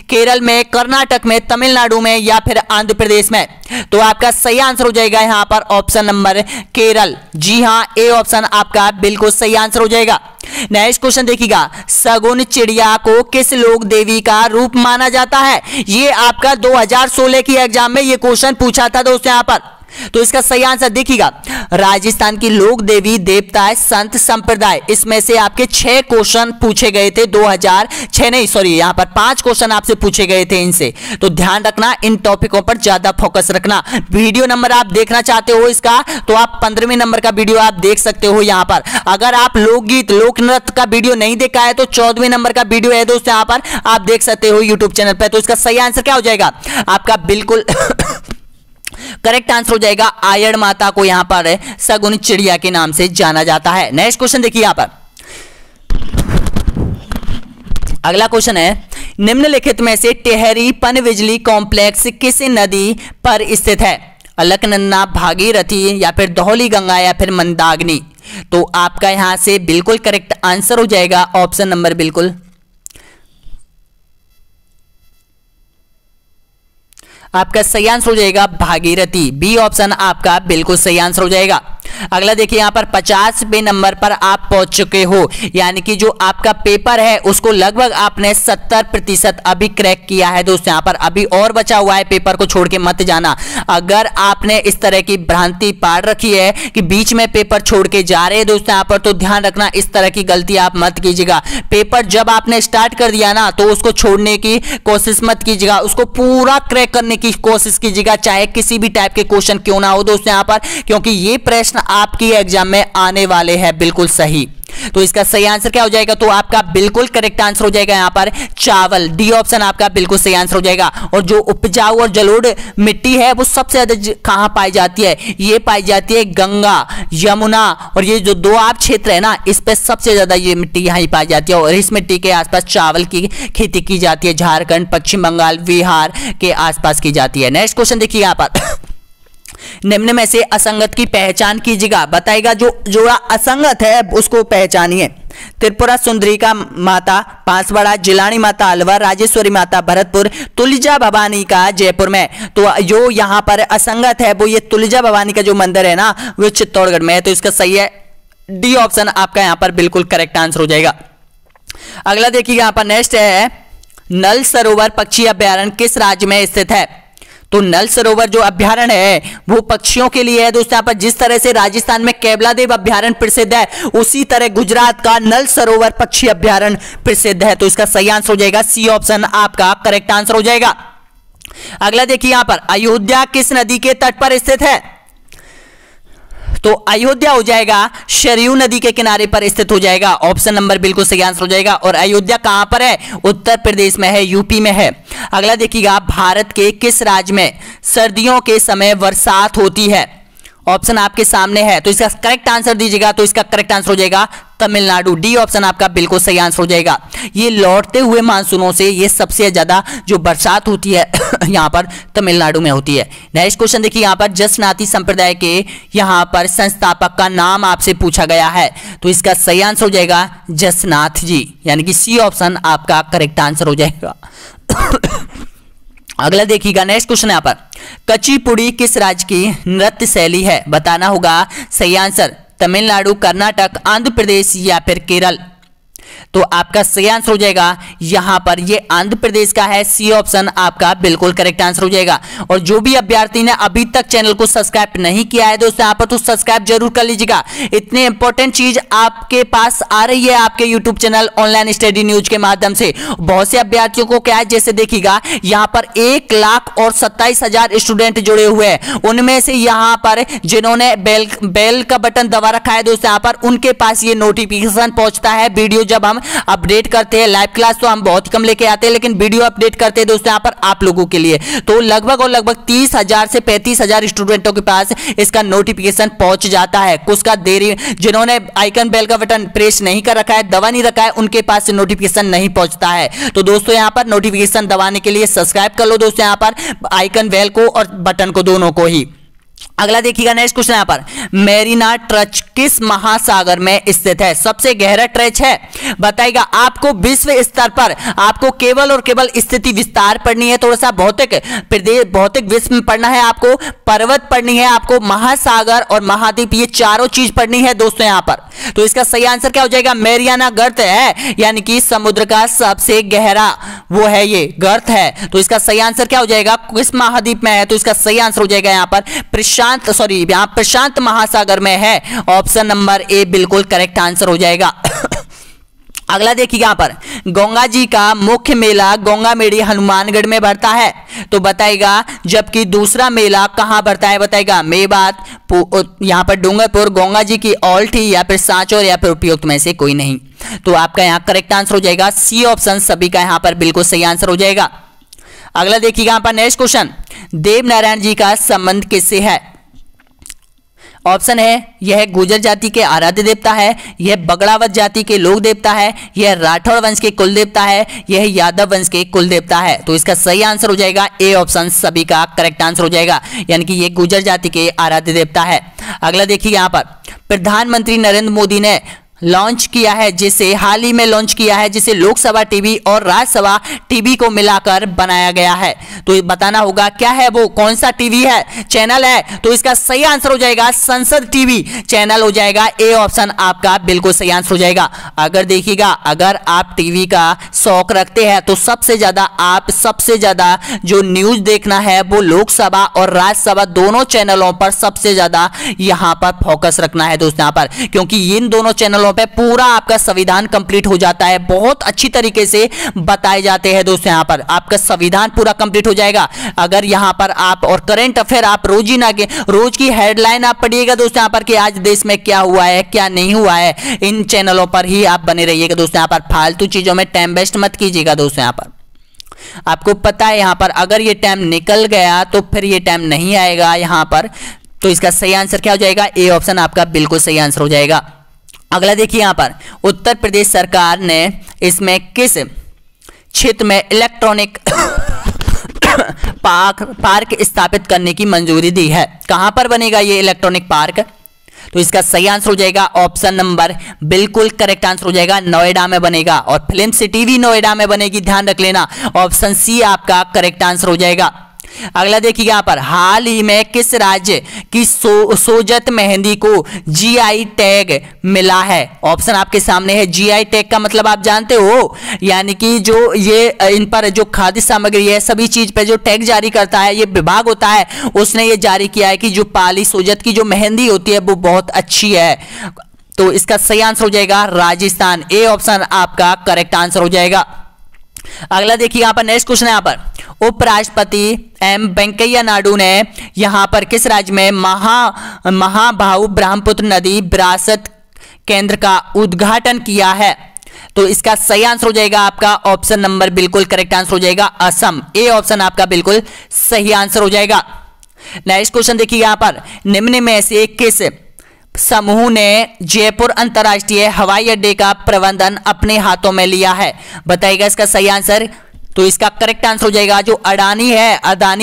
केरल में, कर्नाटक में, तमिलनाडु में या फिर आंध्र प्रदेश में? तो आपका सही आंसर हो जाएगा यहां पर ऑप्शन नंबर केरल, जी हां, ए ऑप्शन आपका बिल्कुल सही आंसर हो जाएगा। नेक्स्ट क्वेश्चन देखिएगा, सगुन चिड़िया को किस लोक देवी का रूप माना जाता है? ये आपका 2016 की एग्जाम में ये क्वेश्चन पूछा था दोस्तों यहां पर। तो इसका सही आंसर देखिएगा, राजस्थान की लोक देवी देवता है संत संप्रदाय। इसमें से आपके 6 क्वेश्चन पूछे गए थे, 2006 नहीं सॉरी यहां पर 5 क्वेश्चन आपसे पूछे गए थे इनसे। तो ध्यान रखना, इन टॉपिकों पर ज्यादा फोकस रखना। वीडियो नंबर आप देखना चाहते हो इसका, तो आप 15वें नंबर का वीडियो आप देख सकते हो यहां पर। अगर आप लोकगीत लोक नृत्य का वीडियो नहीं देखा है तो 14वें नंबर का वीडियो है दोस्तों यहां पर, आप देख सकते हो यूट्यूब चैनल पर। तो इसका सही आंसर क्या हो जाएगा आपका बिल्कुल करेक्ट आंसर हो जाएगा, आयड़ माता को यहां पर सगुन चिड़िया के नाम से जाना जाता है। नेक्स्ट क्वेश्चन देखिए यहां पर, अगला क्वेश्चन है, निम्नलिखित में से टेहरी पनबिजली कॉम्प्लेक्स किस नदी पर स्थित है? अलकनंदा, भागीरथी या फिर धौली गंगा या फिर मंदाकिनी? तो आपका यहां से बिल्कुल करेक्ट आंसर हो जाएगा ऑप्शन नंबर बिल्कुल आपका सही आंसर हो जाएगा भागीरथी, बी ऑप्शन आपका बिल्कुल सही आंसर हो जाएगा। अगला देखिए यहां पर 50वें नंबर पर आप पहुंच चुके हो, यानी कि जो आपका पेपर है उसको लगभग आपने 70% अभी क्रैक किया है दोस्तों। यहां पर अभी और बचा हुआ है, पेपर को छोड़ के मत जाना। अगर आपने इस तरह की भ्रांति पाड़ रखी है कि बीच में पेपर छोड़ के जा रहे हैं दोस्तों यहां पर, तो ध्यान रखना इस तरह की गलती आप मत कीजिएगा। पेपर जब आपने स्टार्ट कर दिया ना तो उसको छोड़ने की कोशिश मत कीजिएगा, उसको पूरा क्रैक करने की कोशिश कीजिएगा, चाहे किसी भी टाइप के क्वेश्चन क्यों ना हो दोस्तों यहां पर, क्योंकि ये प्रश्न आपकी एग्जाम में आने वाले हैं बिल्कुल सही। तो इसका सही आंसर क्या हो जाएगा? तो आपका बिल्कुल करेक्ट आंसर हो जाएगा यहां पर चावल, डी ऑप्शन आपका बिल्कुल सही आंसर हो जाएगा। और जो उपजाऊ और जलोढ़ मिट्टी है वो सबसे ज्यादा कहां पाई जाती है? ये पाई जाती है गंगा, यमुना और ये जो दोआब क्षेत्र है ना, इस पे सबसे ज्यादा ये मिट्टी यहां पाई जाती है। और इस मिट्टी के आसपास चावल की खेती की जाती है, झारखंड, पश्चिम बंगाल, बिहार के आसपास की जाती है। नेक्स्ट क्वेश्चन देखिए यहां पर, निम्न में से असंगत की पहचान कीजिएगा, बताएगा जो जोड़ा असंगत है उसको पहचानिए। त्रिपुरा सुंदरी का माता बांसवाड़ा, जिलानी माता अलवर, राजेश्वरी माता भरतपुर, तुलजा भवानी का जयपुर में। तो जो यहाँ पर असंगत है वो ये तुलजा भवानी का जो मंदिर है ना वो चित्तौड़गढ़ में है। तो इसका सही है डी ऑप्शन आपका यहाँ पर बिल्कुल करेक्ट आंसर हो जाएगा। अगला देखिए यहाँ पर नेक्स्ट है, नल सरोवर पक्षी अभ्यारण्य किस राज्य में स्थित है? तो नल सरोवर जो अभ्यारण्य है वो पक्षियों के लिए है दोस्तों। यहाँ पर जिस तरह से राजस्थान में केवलादेव अभ्यारण्य प्रसिद्ध है, उसी तरह गुजरात का नल सरोवर पक्षी अभ्यारण्य प्रसिद्ध है। तो इसका सही आंसर हो जाएगा सी ऑप्शन आपका करेक्ट आंसर हो जाएगा। अगला देखिए यहां पर, अयोध्या किस नदी के तट पर स्थित है? तो अयोध्या हो जाएगा सरयू नदी के किनारे पर स्थित हो जाएगा। ऑप्शन नंबर बिल्कुल सही आंसर हो जाएगा। और अयोध्या कहां पर है? उत्तर प्रदेश में है, यूपी में है। अगला देखिएगा, भारत के किस राज्य में सर्दियों के समय बरसात होती है? ऑप्शन आपके सामने है, तो इसका करेक्ट आंसर दीजिएगा। तो इसका करेक्ट आंसर हो जाएगा तमिलनाडु। डी ऑप्शन आपका बिल्कुल सही आंसर हो जाएगा। ये लौटते हुए मानसूनों से ये सबसे ज्यादा जो बरसात होती है यहाँ पर तमिलनाडु में होती है। नेक्स्ट क्वेश्चन देखिए, यहाँ पर जसनाती संप्रदाय के यहाँ पर संस्थापक का नाम आपसे पूछा गया है, तो इसका सही आंसर हो जाएगा जसनाथ जी, यानी कि सी ऑप्शन आपका करेक्ट आंसर हो जाएगा। अगला देखिएगा, नेक्स्ट क्वेश्चन यहाँ पर कचिपुड़ी किस राज्य की नृत्य शैली है? बताना होगा सही आंसर तमिलनाडु, कर्नाटक, आंध्र प्रदेश या फिर केरल। तो आपका सही आंसर हो जाएगा यहां पर ये आंध्र प्रदेश का है। सी ऑप्शन आपका बिल्कुल करेक्ट आंसर हो जाएगा। और जो भी अभ्यर्थी ने अभी तक चैनल को सब्सक्राइब नहीं किया है दोस्तों, यहां पर तो सब्सक्राइब जरूर कर लीजिएगा। इतनी इंपॉर्टेंट चीज आपके पास आ रही है आपके YouTube channel online study news के माध्यम से। बहुत से अभ्यर्थियों को क्या है, जैसे देखिएगा यहां पर 1,27,000 स्टूडेंट जुड़े हुए हैं। उनमें से यहां पर जिन्होंने बेल का बटन दबा रखा है दोस्तों, यहां पर उनके पास ये नोटिफिकेशन पहुंचता है। वीडियो जब हम अपडेट करते हैं, लाइव क्लास तो हम बहुत कम लेके आते हैं, लेकिन वीडियो अपडेट करते हैं दोस्तों यहां पर आप लोगों के लिए। तो लगभग और लगभग 30,000 से 35,000 स्टूडेंटों के पास इसका नोटिफिकेशन पहुंच जाता है। कुछ का देरी, जिन्होंने आइकन बेल का बटन प्रेस नहीं कर रखा है, दबा नहीं रखा है, उनके पास नोटिफिकेशन नहीं पहुंचता है। तो दोस्तों यहां पर नोटिफिकेशन दबाने के लिए सब्सक्राइब कर लो दोस्तों, यहां पर आइकन बेल को और बटन को, दोनों को ही। अगला देखिएगा, नेक्स्ट क्वेश्चन यहां पर मेरीना ट्रंच किस महासागर में स्थित है? सबसे गहरा ट्रंच है, बताइएगा। आपको विश्व स्तर पर आपको केवल और केवल स्थिति विस्तार पढ़नी है, थोड़ा सा भौतिक विश्व में पढ़ना है, आपको पर्वत पढ़नी है, आपको महासागर और महाद्वीप, ये चारों चीज पढ़नी है दोस्तों यहां पर। तो इसका सही आंसर क्या हो जाएगा? मेरियाना गर्त है, यानी कि समुद्र का सबसे गहरा वो है, ये गर्त है। तो इसका सही आंसर क्या हो जाएगा? किस महाद्वीप में है? तो इसका सही आंसर हो जाएगा यहां पर प्रशांत महासागर में है। ऑप्शन नंबर ए बिल्कुल करेक्ट आंसर हो जाएगा। अगला देखिए, यहां पर गंगा जी का मुख्य मेला गंगामेड़ी हनुमानगढ़ में बढ़ता है, तो बताइएगा। जबकि दूसरा मेला कहां बढ़ता है? बताइएगा। मेवात, यहां पर डूंगरपुर, गंगा जी की औल्ठी या फिर सांचौर या फिर उपयुक्त में से कोई नहीं। तो आपका यहां करेक्ट आंसर हो जाएगा सी ऑप्शन, सभी का यहां पर बिल्कुल सही आंसर हो जाएगा। अगला देखिएगा, यहां पर नेक्स्ट क्वेश्चन, देवनारायण जी का संबंध किससे है? ऑप्शन है, यह गुर्जर जाति के आराध्य देवता है, यह बगड़ावत जाति के लोक देवता है, यह राठौड़ वंश के कुल देवता है, यह यादव वंश के कुल देवता है। तो इसका सही आंसर हो जाएगा ए ऑप्शन, सभी का करेक्ट आंसर हो जाएगा, यानी कि यह गुर्जर जाति के आराध्य देवता है। अगला देखिए, यहां पर प्रधानमंत्री नरेंद्र मोदी ने लॉन्च किया है, जिसे हाल ही में लॉन्च किया है, जिसे लोकसभा टीवी और राज्यसभा टीवी को मिलाकर बनाया गया है। तो ये बताना होगा क्या है वो, कौन सा टीवी है, चैनल है? तो इसका सही आंसर हो जाएगा संसद टीवी चैनल हो जाएगा। ए ऑप्शन आपका बिल्कुल सही आंसर हो जाएगा। अगर देखिएगा, अगर आप टीवी का शौक रखते हैं तो सबसे ज्यादा जो न्यूज देखना है वो लोकसभा और राज्यसभा दोनों चैनलों पर सबसे ज्यादा यहां पर फोकस रखना है दोस्तों यहां पर, क्योंकि इन दोनों चैनलों पे पूरा आपका संविधान कंप्लीट हो जाता है, बहुत अच्छी तरीके से बताए जाते हैं दोस्तों। यहां पर आपका संविधान पूरा कंप्लीट हो जाएगा। अगर यहां पर आप और करंट अफेयर आप रोज की हेडलाइन आप पढ़िएगा दोस्तों यहां पर कि आज देश में क्या हुआ है क्या नहीं हुआ है, इन चैनलों पर ही आप बने रहिएगा दोस्तों। यहां पर फालतू चीजों में टाइम वेस्ट मत कीजिएगा दोस्तों। यहां पर आपको पता है, यहां पर अगर ये टाइम निकल गया तो फिर ये टाइम नहीं आएगा यहां पर। तो इसका सही आंसर क्या हो जाएगा? ए ऑप्शन आपका बिल्कुल सही आंसर हो जाएगा। अगला देखिए, यहां पर उत्तर प्रदेश सरकार ने इसमें किस क्षेत्र में इलेक्ट्रॉनिक पार्क स्थापित करने की मंजूरी दी है? कहां पर बनेगा ये इलेक्ट्रॉनिक पार्क? तो इसका सही आंसर हो जाएगा ऑप्शन नंबर बिल्कुल करेक्ट आंसर हो जाएगा, नोएडा में बनेगा। और फिल्म सिटी भी नोएडा में बनेगी, ध्यान रख लेना। ऑप्शन सी आपका करेक्ट आंसर हो जाएगा। अगला देखिए, यहां पर हाल ही में किस राज्य की सोजत मेहंदी को जीआई टैग मिला है? ऑप्शन आपके सामने है। जीआई टैग का मतलब आप जानते हो, यानी कि जो ये इन पर जो खाद्य सामग्री है सभी चीज पे जो टैग जारी करता है, ये विभाग होता है, उसने ये जारी किया है कि जो पाली सोजत की जो मेहंदी होती है वो बहुत अच्छी है। तो इसका सही आंसर हो जाएगा राजस्थान। ए ऑप्शन आपका करेक्ट आंसर हो जाएगा। अगला देखिए यहाँ पर नेक्स्ट क्वेश्चन है, यहाँ पर उपराष्ट्रपति एम वेंकैया नायडू ने यहाँ पर किस राज्य में महाबाहु ब्रह्मपुत्र नदी विरासत केंद्र का उद्घाटन किया है? तो इसका सही आंसर हो जाएगा आपका ऑप्शन नंबर बिल्कुल करेक्ट आंसर हो जाएगा असम। ए ऑप्शन आपका बिल्कुल सही आंसर हो जाएगा। नेक्स्ट क्वेश्चन देखिए यहाँ पर, निम्न में से किस समूह ने जयपुर अंतरराष्ट्रीय हवाई अड्डे का प्रबंधन अपने हाथों में लिया है? बताइएगा इसका सही आंसर। तो इसका करेक्ट आंसर हो जाएगा जो अडानी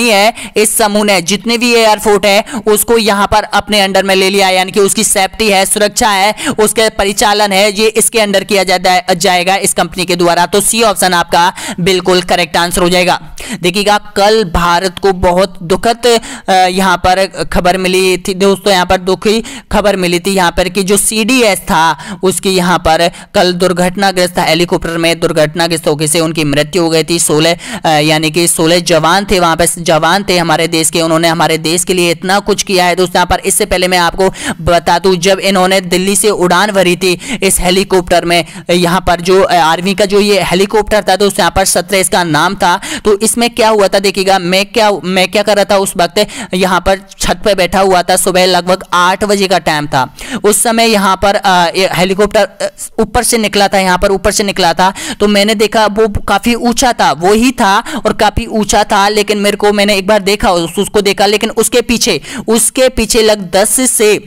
है, इस समूह ने जितने भी एयरपोर्ट है उसको यहां पर अपने अंडर में ले लिया, यानी कि उसकी सेफ्टी है, सुरक्षा है, उसके परिचालन है, ये इसके अंडर किया जाएगा इस कंपनी के द्वारा। तो सी ऑप्शन आपका बिल्कुल करेक्ट आंसर हो जाएगा। देखिएगा कल भारत को बहुत दुखद यहां पर खबर मिली थी दोस्तों, यहां पर दुखी खबर मिली थी यहां पर कि जो CDS था उसकी यहां पर कल दुर्घटनाग्रस्त हेलीकॉप्टर में दुर्घटनाग्रस्त होने से उनकी मृत्यु हो गई थी। 16 यानी कि 16 जवान थे, वहां पर जवान थे हमारे देश के, उन्होंने हमारे देश के लिए इतना कुछ किया है दोस्तों। यहाँ पर इससे पहले मैं आपको बता दूं, जब इन्होंने दिल्ली से उड़ान भरी थी इस हेलीकॉप्टर में, यहाँ पर जो आर्मी का जो ये हेलीकॉप्टर था दोस्तों, यहाँ पर 17 इसका नाम था। तो इसमें क्या हुआ था देखिएगा, मैं क्या कर रहा था उस वक्त, यहाँ पर छत पे बैठा हुआ था, सुबह लगभग 8 बजे का टाइम था। उस समय यहाँ पर हेलीकॉप्टर ऊपर से निकला था, यहाँ पर ऊपर से निकला था, तो मैंने देखा वो काफी ऊंचा था, वो ही था और काफी ऊंचा था, लेकिन मैंने एक बार देखा उसको देखा, लेकिन उसके पीछे लग 10 से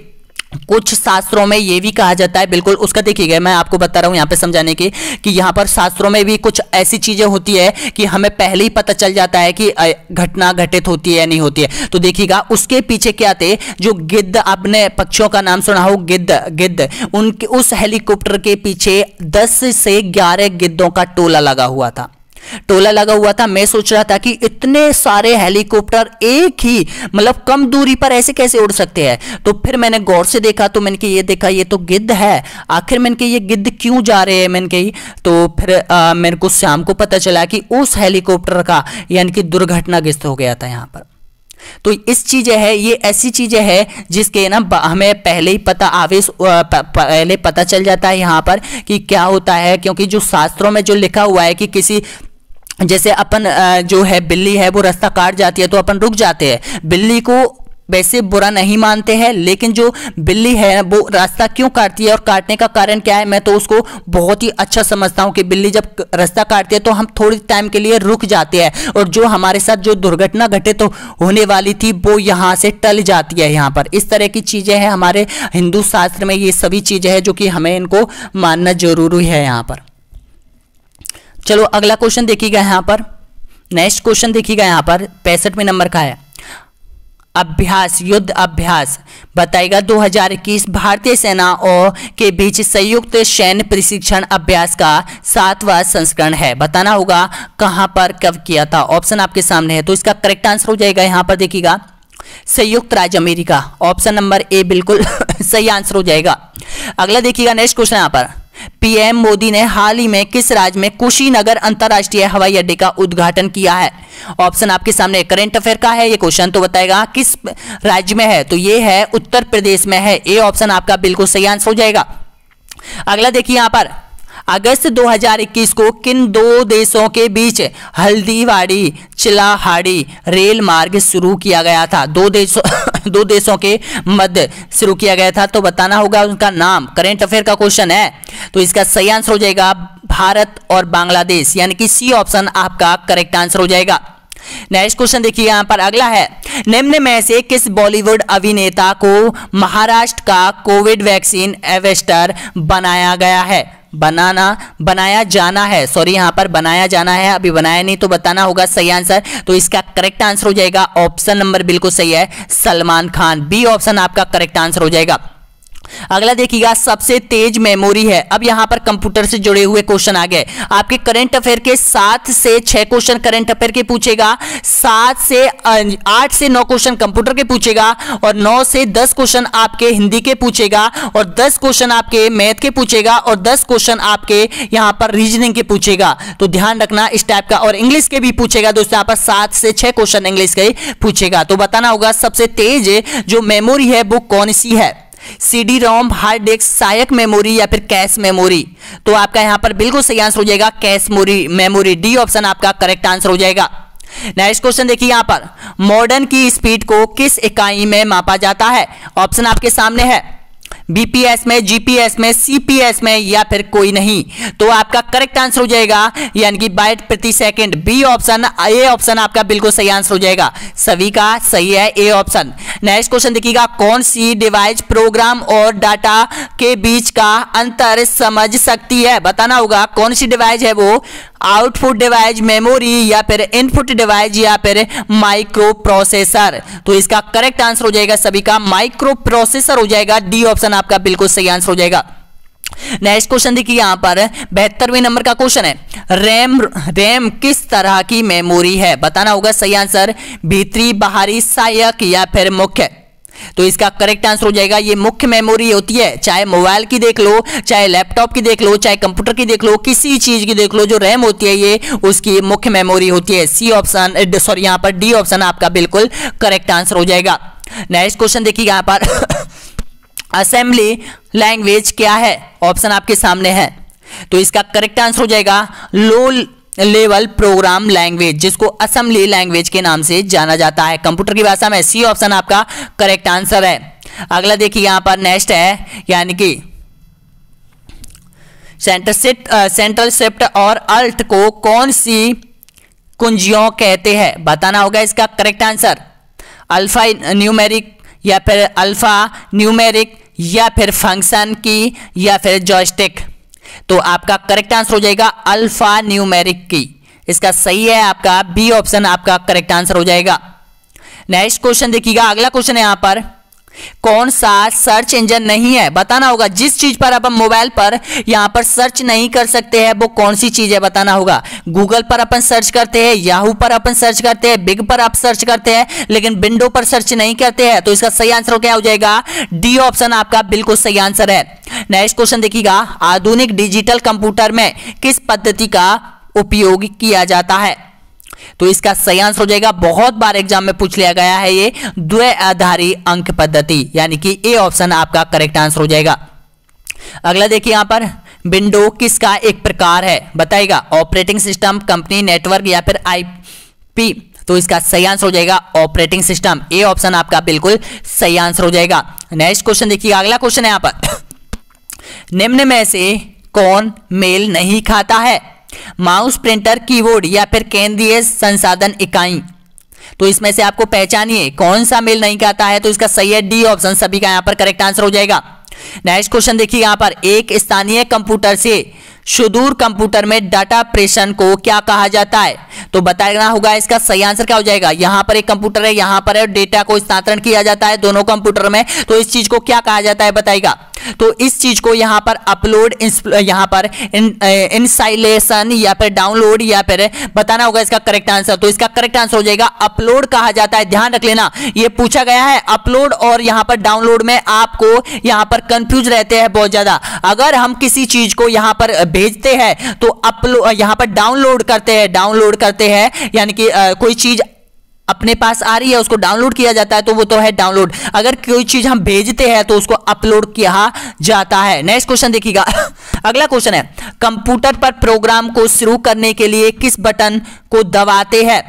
कुछ शास्त्रों में ये भी कहा जाता है, बिल्कुल उसका देखिएगा मैं आपको बता रहा हूं यहाँ पे समझाने की, कि यहाँ पर शास्त्रों में भी कुछ ऐसी चीजें होती है कि हमें पहले ही पता चल जाता है कि घटना घटित होती है या नहीं होती है। तो देखिएगा उसके पीछे क्या थे, जो गिद्ध, आपने पक्षियों का नाम सुना हो, गिद्ध, उनके उस हेलीकॉप्टर के पीछे 10 से 11 गिद्धों का टोला लगा हुआ था। मैं सोच रहा था कि इतने सारे हेलीकॉप्टर एक ही मतलब कम दूरी पर ऐसे कैसे उड़ सकते हैं। तो फिर मैंने गौर से देखा, तो मैंने ये देखा ये तो गिद्ध है, आखिर मैंने ये गिद्ध क्यों जा रहे हैं तो फिर मेरे को शाम को पता चला कि उस हेलीकॉप्टर का यानी कि दुर्घटनाग्रस्त हो गया था यहाँ पर। तो इस चीजें है, ये ऐसी चीजें है जिसके ना हमें पहले ही पहले पता चल जाता है यहाँ पर कि क्या होता है, क्योंकि जो शास्त्रों में जो लिखा हुआ है कि किसी जैसे अपन जो है बिल्ली है वो रास्ता काट जाती है तो अपन रुक जाते हैं, बिल्ली को वैसे बुरा नहीं मानते हैं, लेकिन जो बिल्ली है वो रास्ता क्यों काटती है और काटने का कारण क्या है, मैं तो उसको बहुत ही अच्छा समझता हूं कि बिल्ली जब रास्ता काटती है तो हम थोड़ी टाइम के लिए रुक जाते हैं और जो हमारे साथ जो दुर्घटना घटित तो होने वाली थी वो यहां से टल जाती है। यहाँ पर इस तरह की चीजें हैं हमारे हिंदू शास्त्र में, ये सभी चीजें हैं जो कि हमें इनको मानना जरूरी है यहाँ पर। चलो अगला क्वेश्चन देखिएगा यहाँ पर, नेक्स्ट क्वेश्चन देखिएगा यहाँ पर 65वें नंबर का है, युद्ध अभ्यास बताइएगा 2021 भारतीय सेनाओं के बीच संयुक्त सैन्य प्रशिक्षण अभ्यास का 7वां संस्करण है। बताना होगा कहां पर कब किया था। ऑप्शन आपके सामने है, तो इसका करेक्ट आंसर हो जाएगा यहाँ पर देखिएगा संयुक्त राज्य अमेरिका। ऑप्शन नंबर ए बिल्कुल सही आंसर हो जाएगा। अगला देखिएगा नेक्स्ट क्वेश्चन यहाँ पर, पीएम मोदी ने हाल ही में किस राज्य में कुशीनगर अंतरराष्ट्रीय हवाई अड्डे का उद्घाटन किया है। ऑप्शन आपके सामने, करंट अफेयर का है ये क्वेश्चन, तो बताएगा किस राज्य में है, तो ये है उत्तर प्रदेश में है। ए ऑप्शन आपका बिल्कुल सही आंसर हो जाएगा। अगला देखिए यहां पर, अगस्त 2021 को किन दो देशों के बीच हल्दीवाड़ी चिलाहाड़ी रेल मार्ग शुरू किया गया था। दो देशों के मध्य शुरू किया गया था, तो बताना होगा उनका नाम। करंट अफेयर का क्वेश्चन है, तो इसका सही आंसर हो जाएगा भारत और बांग्लादेश, यानी कि सी ऑप्शन आपका करेक्ट आंसर हो जाएगा। नेक्स्ट क्वेश्चन देखिए यहां पर अगला है, निम्न में से किस बॉलीवुड अभिनेता को महाराष्ट्र का कोविड वैक्सीन एम्बेसडर बनाया जाना है, सॉरी यहां पर बनाया जाना है, अभी बनाया नहीं, तो बताना होगा सही आंसर। तो इसका करेक्ट आंसर हो जाएगा ऑप्शन नंबर बिल्कुल सही है, सलमान खान। बी ऑप्शन आपका करेक्ट आंसर हो जाएगा। अगला देखिएगा, सबसे तेज मेमोरी है। अब यहां पर कंप्यूटर से जुड़े हुए क्वेश्चन आ गए आपके करंट अफेयर के। 7 से 6 क्वेश्चन करंट अफेयर के पूछेगा, 8 से 9 क्वेश्चन कंप्यूटर के पूछेगा और 9 से 10 क्वेश्चन आपके हिंदी के पूछेगा और 10 क्वेश्चन आपके मैथ के पूछेगा और 10 क्वेश्चन आपके यहां पर रीजनिंग के पूछेगा। तो ध्यान रखना इस टाइप का, और इंग्लिश के भी पूछेगा दोस्तों, यहां पर 7 से 6 क्वेश्चन इंग्लिश के पूछेगा। तो बताना होगा सबसे तेज जो मेमोरी है वो कौन सी है। सीडी रोम, हार्ड डिस्क, सहायक मेमोरी या फिर कैश मेमोरी। तो आपका यहां पर बिल्कुल सही आंसर हो जाएगा कैश मेमोरी, डी ऑप्शन आपका करेक्ट आंसर हो जाएगा। नेक्स्ट क्वेश्चन देखिए यहां पर, मॉडर्न की स्पीड को किस इकाई में मापा जाता है? ऑप्शन आपके सामने है, बीपीएस में, जीपीएस में, सीपीएस में या फिर कोई नहीं। तो आपका करेक्ट आंसर हो जाएगा यानी कि बाइट प्रति सेकंड, बी ऑप्शन, ए ऑप्शन आपका बिल्कुल सही आंसर हो जाएगा। सभी का सही है ए ऑप्शन। नेक्स्ट क्वेश्चन देखिएगा, कौन सी डिवाइस प्रोग्राम और डाटा के बीच का अंतर समझ सकती है? बताना होगा कौन सी डिवाइस है वो, आउटपुट डिवाइस, मेमोरी या फिर इनपुट डिवाइस या फिर माइक्रो प्रोसेसर। तो इसका करेक्ट आंसर हो जाएगा सभी का माइक्रो प्रोसेसर हो जाएगा, डी ऑप्शन आपका बिल्कुल सही आंसर हो जाएगा। नेक्स्ट क्वेश्चन देखिए यहां पर 72वें नंबर का क्वेश्चन है, रैम किस तरह की मेमोरी है? बताना होगा सही आंसर, भीतरी, बाहरी, सहायक या फिर मुख्य। तो इसका करेक्ट आंसर हो जाएगा ये मुख्य मेमोरी होती है। चाहे मोबाइल की देख लो, चाहे लैपटॉप की देख लो, चाहे कंप्यूटर की देख लो, किसी चीज की देख लो, जो रैम होती है ये उसकी मुख्य मेमोरी होती है। सी ऑप्शन, सॉरी यहां पर डी ऑप्शन आपका बिल्कुल करेक्ट आंसर हो जाएगा। नेक्स्ट क्वेश्चन देखिए यहां पर असेंबली लैंग्वेज क्या है? ऑप्शन आपके सामने है। तो इसका करेक्ट आंसर हो जाएगा लो लेवल प्रोग्राम लैंग्वेज, जिसको असेंबली लैंग्वेज के नाम से जाना जाता है कंप्यूटर की भाषा में। सी ऑप्शन आपका करेक्ट आंसर है। अगला देखिए यहां पर नेक्स्ट है, यानी कि सेंट्रल शिफ्ट और अल्ट को कौन सी कुंजियों कहते हैं? बताना होगा इसका करेक्ट आंसर, अल्फा न्यूमेरिक या फिर अल्फा न्यूमेरिक या फिर फंक्शन की या फिर जॉयस्टिक। तो आपका करेक्ट आंसर हो जाएगा अल्फा न्यूमेरिक की। इसका सही है आपका बी ऑप्शन आपका करेक्ट आंसर हो जाएगा। नेक्स्ट क्वेश्चन देखिएगा, अगला क्वेश्चन है यहां पर, कौन सा सर्च इंजन नहीं है? बताना होगा जिस चीज पर अपन मोबाइल पर यहां पर सर्च नहीं कर सकते हैं वो कौन सी चीज है? बताना होगा। गूगल पर अपन सर्च करते हैं, याहू पर अपन सर्च करते हैं, बिग पर आप सर्च करते हैं, लेकिन विंडो पर सर्च नहीं करते हैं। तो इसका सही आंसर क्या हो जाएगा? डी ऑप्शन आपका बिल्कुल सही आंसर है। नेक्स्ट क्वेश्चन देखिएगा, आधुनिक डिजिटल कंप्यूटर में किस पद्धति का उपयोग किया जाता है? तो इसका सही आंसर हो जाएगा, बहुत बार एग्जाम में पूछ लिया गया है ये, द्विआधारी अंक पद्धति, यानी कि ए ऑप्शन आपका करेक्ट आंसर हो जाएगा। अगला देखिए यहां पर, विंडो किसका एक प्रकार है? बताएगा, ऑपरेटिंग सिस्टम, कंपनी, नेटवर्क या फिर आईपी। तो इसका सही आंसर हो जाएगा ऑपरेटिंग सिस्टम, ए ऑप्शन आपका बिल्कुल सही आंसर हो जाएगा। नेक्स्ट क्वेश्चन देखिए, अगला क्वेश्चन है यहां पर, निम्न में से कौन मेल नहीं खाता है? माउस, प्रिंटर, कीबोर्ड या फिर केंद्रीय संसाधन इकाई। तो इसमें से आपको पहचानिए कौन सा मेल नहीं खाता है। तो इसका सही है डी ऑप्शन, सभी का यहां पर करेक्ट आंसर हो जाएगा। नेक्स्ट क्वेश्चन देखिए यहां पर, एक स्थानीय कंप्यूटर से सुदूर कंप्यूटर में डाटा प्रेषण को क्या कहा जाता है? तो बताना होगा इसका सही आंसर क्या हो जाएगा। यहां पर एक कंप्यूटर है, यहां पर डेटा को स्थानांतरण किया जाता है दोनों कंप्यूटर में, तो इस चीज को क्या कहा जाता है बताएगा। तो इस चीज को यहां पर अपलोड, यहां पर इंस्टॉलेशन या फिर डाउनलोड या फिर बताना होगा इसका करेक्ट आंसर। तो इसका करेक्ट आंसर हो जाएगा अपलोड कहा जाता है। ध्यान रख लेना, ये पूछा गया है अपलोड और यहां पर डाउनलोड में आपको यहां पर कंफ्यूज रहते हैं बहुत ज्यादा। अगर हम किसी चीज को यहां पर भेजते हैं तो अपलोड, यहां पर डाउनलोड करते हैं यानी कि कोई चीज अपने पास आ रही है उसको डाउनलोड किया जाता है, तो वो तो है डाउनलोड। अगर कोई चीज हम भेजते हैं तो उसको अपलोड किया जाता है। नेक्स्ट क्वेश्चन देखिएगा, अगला क्वेश्चन है, कंप्यूटर पर प्रोग्राम को शुरू करने के लिए किस बटन को दबाते हैं?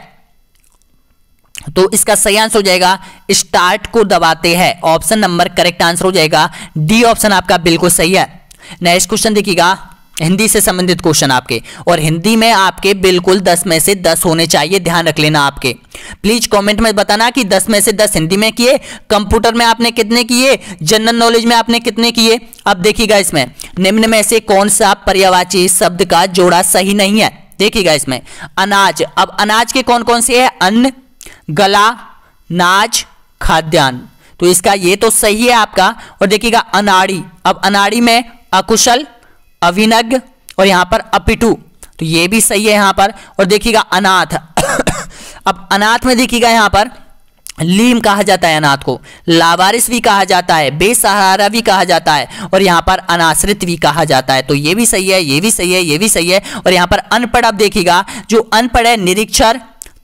तो इसका सही आंसर हो जाएगा स्टार्ट को दबाते हैं। ऑप्शन नंबर करेक्ट आंसर हो जाएगा, डी ऑप्शन आपका बिल्कुल सही है। नेक्स्ट क्वेश्चन देखिएगा, हिंदी से संबंधित क्वेश्चन आपके, और हिंदी में आपके बिल्कुल 10 में से 10 होने चाहिए, ध्यान रख लेना आपके। प्लीज कमेंट में बताना कि 10 में से 10 हिंदी में किए, कंप्यूटर में आपने कितने किए, जनरल नॉलेज में आपने कितने किए। अब देखिएगा इसमें निम्न में से कौन सा पर्यायवाची शब्द का जोड़ा सही नहीं है। देखिएगा इसमें अनाज, अब अनाज के कौन कौन से है? अन्न, गला, नाज, खाद्यान्न। तो इसका ये तो सही है आपका। और देखिएगा अनाड़ी, अब अनाड़ी में अकुशल, अभिनज्ञ और यहां पर अपिटू, तो ये भी सही है यहां पर। और देखिएगा अनाथ अब अनाथ में देखिएगा यहां पर लीम कहा जाता है अनाथ को, लावारिस भी कहा जाता है, बेसहारा भी कहा जाता है, और यहां पर अनाश्रित भी कहा जाता है। तो ये भी सही है, ये भी सही है, ये भी सही है। और यहां पर अनपढ़, अब देखिएगा जो अनपढ़ है निरीक्षर,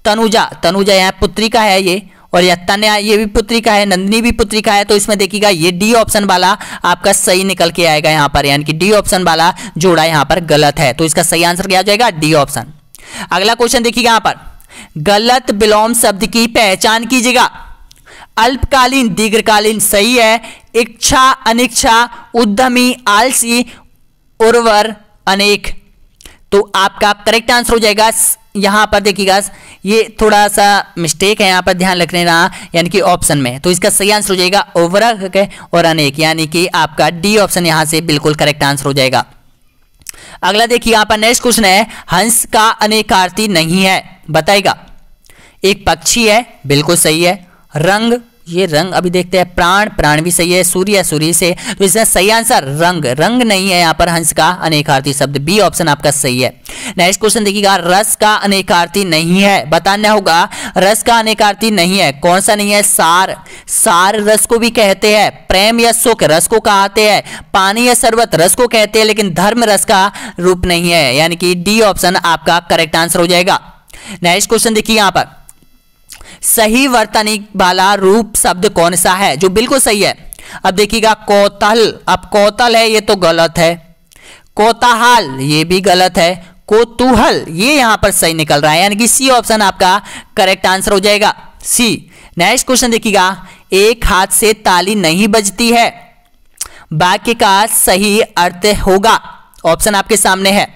तनुजा, तनुजा यहां पुत्री का है ये, और यह तनया ये भी पुत्री का है, नंदिनी भी पुत्री का है। तो इसमें देखिएगा ये डी ऑप्शन वाला आपका सही निकल के आएगा यहाँ पर, यानी कि डी ऑप्शन वाला जोड़ा यहाँ पर गलत है। तो इसका सही आंसर क्या हो जाएगा? D option. अगला क्वेश्चन देखिएगा यहाँ पर, गलत विलोम शब्द की पहचान कीजिएगा। अल्पकालीन, दीर्घकालीन सही है। इच्छा, अनिच्छा, उद्यमी, आलसी, उर्वर, अनेक। तो आपका करेक्ट आंसर हो जाएगा यहां पर देखिएगा, ये थोड़ा सा मिस्टेक है यहाँ पर, ध्यान रखने ना, यानी कि ऑप्शन में। तो इसका सही आंसर हो जाएगा उर्वरक और अनेक, यानी कि आपका डी ऑप्शन यहां से बिल्कुल करेक्ट आंसर हो जाएगा। अगला देखिए यहाँ पर नेक्स्ट क्वेश्चन है, हंस का अनेकार्थी नहीं है, बताएगा। एक पक्षी है, बिल्कुल सही है। रंग, ये रंग अभी देखते हैं। प्राण, प्राण भी सही है। सूर्य, सूर्य से। तो इसका सही आंसर रंग, रंग नहीं है यहाँ पर हंस का अनेकार्थी शब्द, बी ऑप्शन आपका सही है। नेक्स्ट क्वेश्चन देखिएगा, रस का अनेकार्थी नहीं है, बताना होगा। रस का अनेकार्थी नहीं है, कौन सा नहीं है? सार, सार रस को भी कहते हैं। प्रेम या सुख रस को कहते हैं। पानी या शरबत रस को कहते हैं, लेकिन धर्म रस का रूप नहीं है, यानी कि डी ऑप्शन आपका करेक्ट आंसर हो जाएगा। नेक्स्ट क्वेश्चन देखिए यहाँ पर, सही वर्तनी वाला रूप शब्द कौन सा है? जो बिल्कुल सही है। अब देखिएगा कौतल, अब कौतल है ये तो गलत है। कौतूहल ये भी गलत है। कौतूहल ये यहां पर सही निकल रहा है, यानी कि सी ऑप्शन आपका करेक्ट आंसर हो जाएगा, सी। नेक्स्ट क्वेश्चन देखिएगा, एक हाथ से ताली नहीं बजती है, वाक्य का सही अर्थ होगा। ऑप्शन आपके सामने है।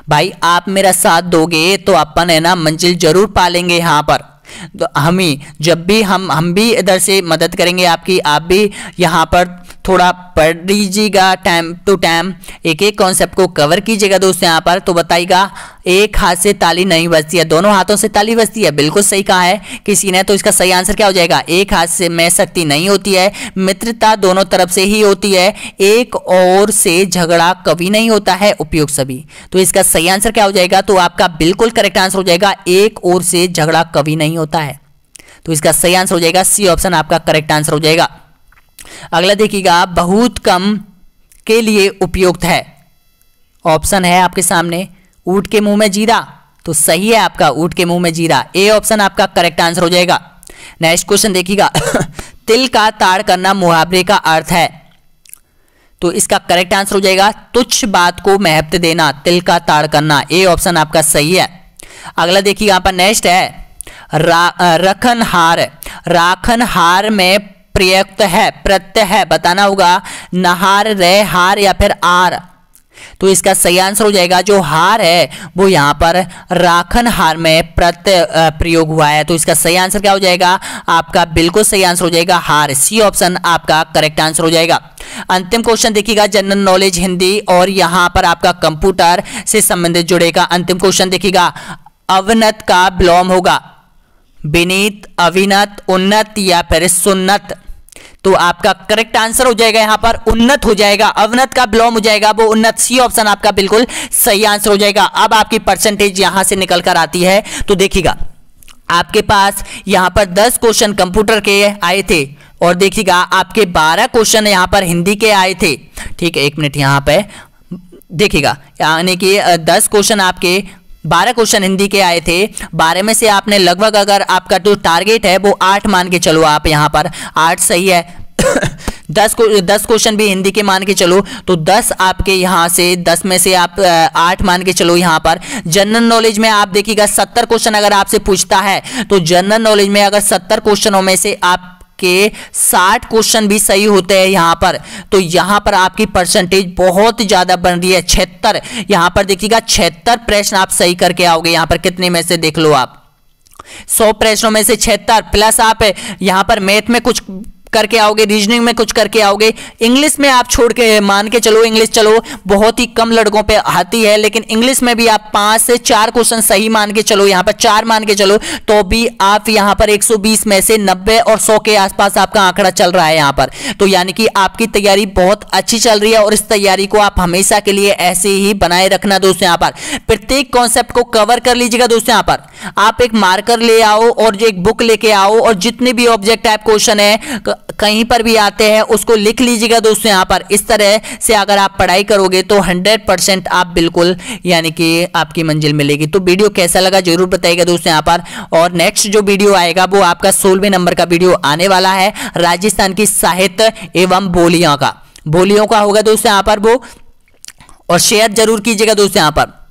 भाई आप मेरा साथ दोगे तो अपन है ना मंजिल जरूर पालेंगे यहाँ पर। तो जब भी हम भी इधर से मदद करेंगे आपकी, आप भी यहाँ पर थोड़ा पढ़ लीजिएगा, टाइम टू टाइम एक एक कॉन्सेप्ट को कवर कीजिएगा दोस्तों यहाँ पर। तो बताइएगा, एक हाथ से ताली नहीं बजती है, दोनों हाथों से ताली बजती है, बिल्कुल सही कहा है किसी ने। तो इसका सही आंसर क्या हो जाएगा? एक हाथ से में शक्ति नहीं होती है, मित्रता दोनों तरफ से ही होती है, एक और से झगड़ा कभी नहीं होता है, उपयोग सभी। तो इसका सही आंसर क्या हो जाएगा? तो आपका बिल्कुल करेक्ट आंसर हो जाएगा, एक और से झगड़ा कभी नहीं होता है। तो इसका सही आंसर हो जाएगा, सी ऑप्शन आपका करेक्ट आंसर हो जाएगा। अगला देखिएगा, बहुत कम के लिए उपयुक्त है। ऑप्शन है आपके सामने, ऊंट के मुंह में जीरा। तो सही है आपका, ऊंट के मुंह में जीरा, ए ऑप्शन आपका करेक्ट आंसर हो जाएगा। नेक्स्ट क्वेश्चन देखिएगा, तिल का ताड़ करना मुहावरे का अर्थ है। तो इसका करेक्ट आंसर हो जाएगा, तुच्छ बात को महत्व देना, तिल का ताड़ करना, ए ऑप्शन आपका सही है। अगला देखिए यहाँ पर नेक्स्ट है, रखनहार, राखनहार में प्रयुक्त है, प्रत्यय है, बताना होगा। नहार, रे, हार या फिर आर। तो इसका सही आंसर हो जाएगा, जो हार है वो यहाँ पर राखनहार में प्रत्यय प्रयोग हुआ है। तो इसका सही आंसर क्या हो जाएगा? आपका बिल्कुल सही आंसर हो जाएगा हार, सी ऑप्शन आपका करेक्ट आंसर हो जाएगा। अंतिम क्वेश्चन देखिएगा, जनरल नॉलेज हिंदी और यहाँ पर आपका कंप्यूटर से संबंधित जुड़ेगा। अंतिम क्वेश्चन देखिएगा, अवनत का विलोम होगा, विनीत, अविनत, उन्नत या फिर सुन्नत। तो आपका करेक्ट आंसर हो जाएगा यहाँ पर उन्नत हो जाएगा, अवनत का विलोम हो जाएगा वो उन्नत, सी ऑप्शन आपका बिल्कुल सही आंसर हो जाएगा। अब आपकी परसेंटेज यहां से निकल कर आती है। तो देखिएगा, आपके पास यहां पर 10 क्वेश्चन कंप्यूटर के आए थे और देखिएगा आपके 12 क्वेश्चन यहां पर हिंदी के आए थे। ठीक है, एक मिनट यहां पे देखिएगा, यानी कि 10 क्वेश्चन आपके, 12 क्वेश्चन हिंदी के आए थे। 12 में से आपने लगभग, अगर आपका जो टारगेट है वो 8 मान के चलो, आप यहाँ पर 8 सही है। 10 क्वेश्चन भी हिंदी के मान के चलो, तो 10 आपके यहाँ से, 10 में से आप 8 मान के चलो। यहाँ पर जनरल नॉलेज में आप देखिएगा 70 क्वेश्चन अगर आपसे पूछता है, तो जनरल नॉलेज में अगर 70 क्वेश्चनों में से आप के 60 क्वेश्चन भी सही होते हैं यहाँ पर, तो यहाँ पर आपकी परसेंटेज बहुत ज्यादा बन रही है, 76। यहाँ पर देखिएगा 76 प्रश्न आप सही करके आओगे। यहाँ पर कितने में से देख लो आप, 100 प्रश्नों में से 76 प्लस आप यहाँ पर मैथ में कुछ करके आओगे, रीजनिंग में कुछ करके आओगे, इंग्लिश में आप छोड़ के मान के चलो, इंग्लिश चलो बहुत ही कम लड़कों पे आती है, लेकिन इंग्लिश में भी आप 5 से 4 क्वेश्चन सही मान के चलो, यहाँ पर 4 मान के चलो, तो भी आप यहाँ पर 120 में से 90 और 100 के आसपास आपका आंकड़ा चल रहा है यहाँ पर। तो यानी कि आपकी तैयारी बहुत अच्छी चल रही है और इस तैयारी को आप हमेशा के लिए ऐसे ही बनाए रखना दोस्तों। यहाँ पर प्रत्येक कॉन्सेप्ट को कवर कर लीजिएगा दोस्तों। यहाँ पर आप एक मार्कर ले आओ और एक बुक लेके आओ और जितने भी ऑब्जेक्ट टाइप क्वेश्चन है कहीं पर भी आते हैं उसको लिख लीजिएगा दोस्तों। यहाँ पर इस तरह से अगर आप पढ़ाई करोगे तो 100% आप बिल्कुल यानी कि आपकी मंजिल मिलेगी। तो वीडियो कैसा लगा जरूर बताइएगा दोस्तों यहाँ पर। और नेक्स्ट जो वीडियो आएगा वो आपका 16वें नंबर का वीडियो आने वाला है, राजस्थान की साहित्य एवं बोलियों का होगा दोस्तों यहाँ पर वो, और शेयर जरूर कीजिएगा दोस्तों यहाँ पर।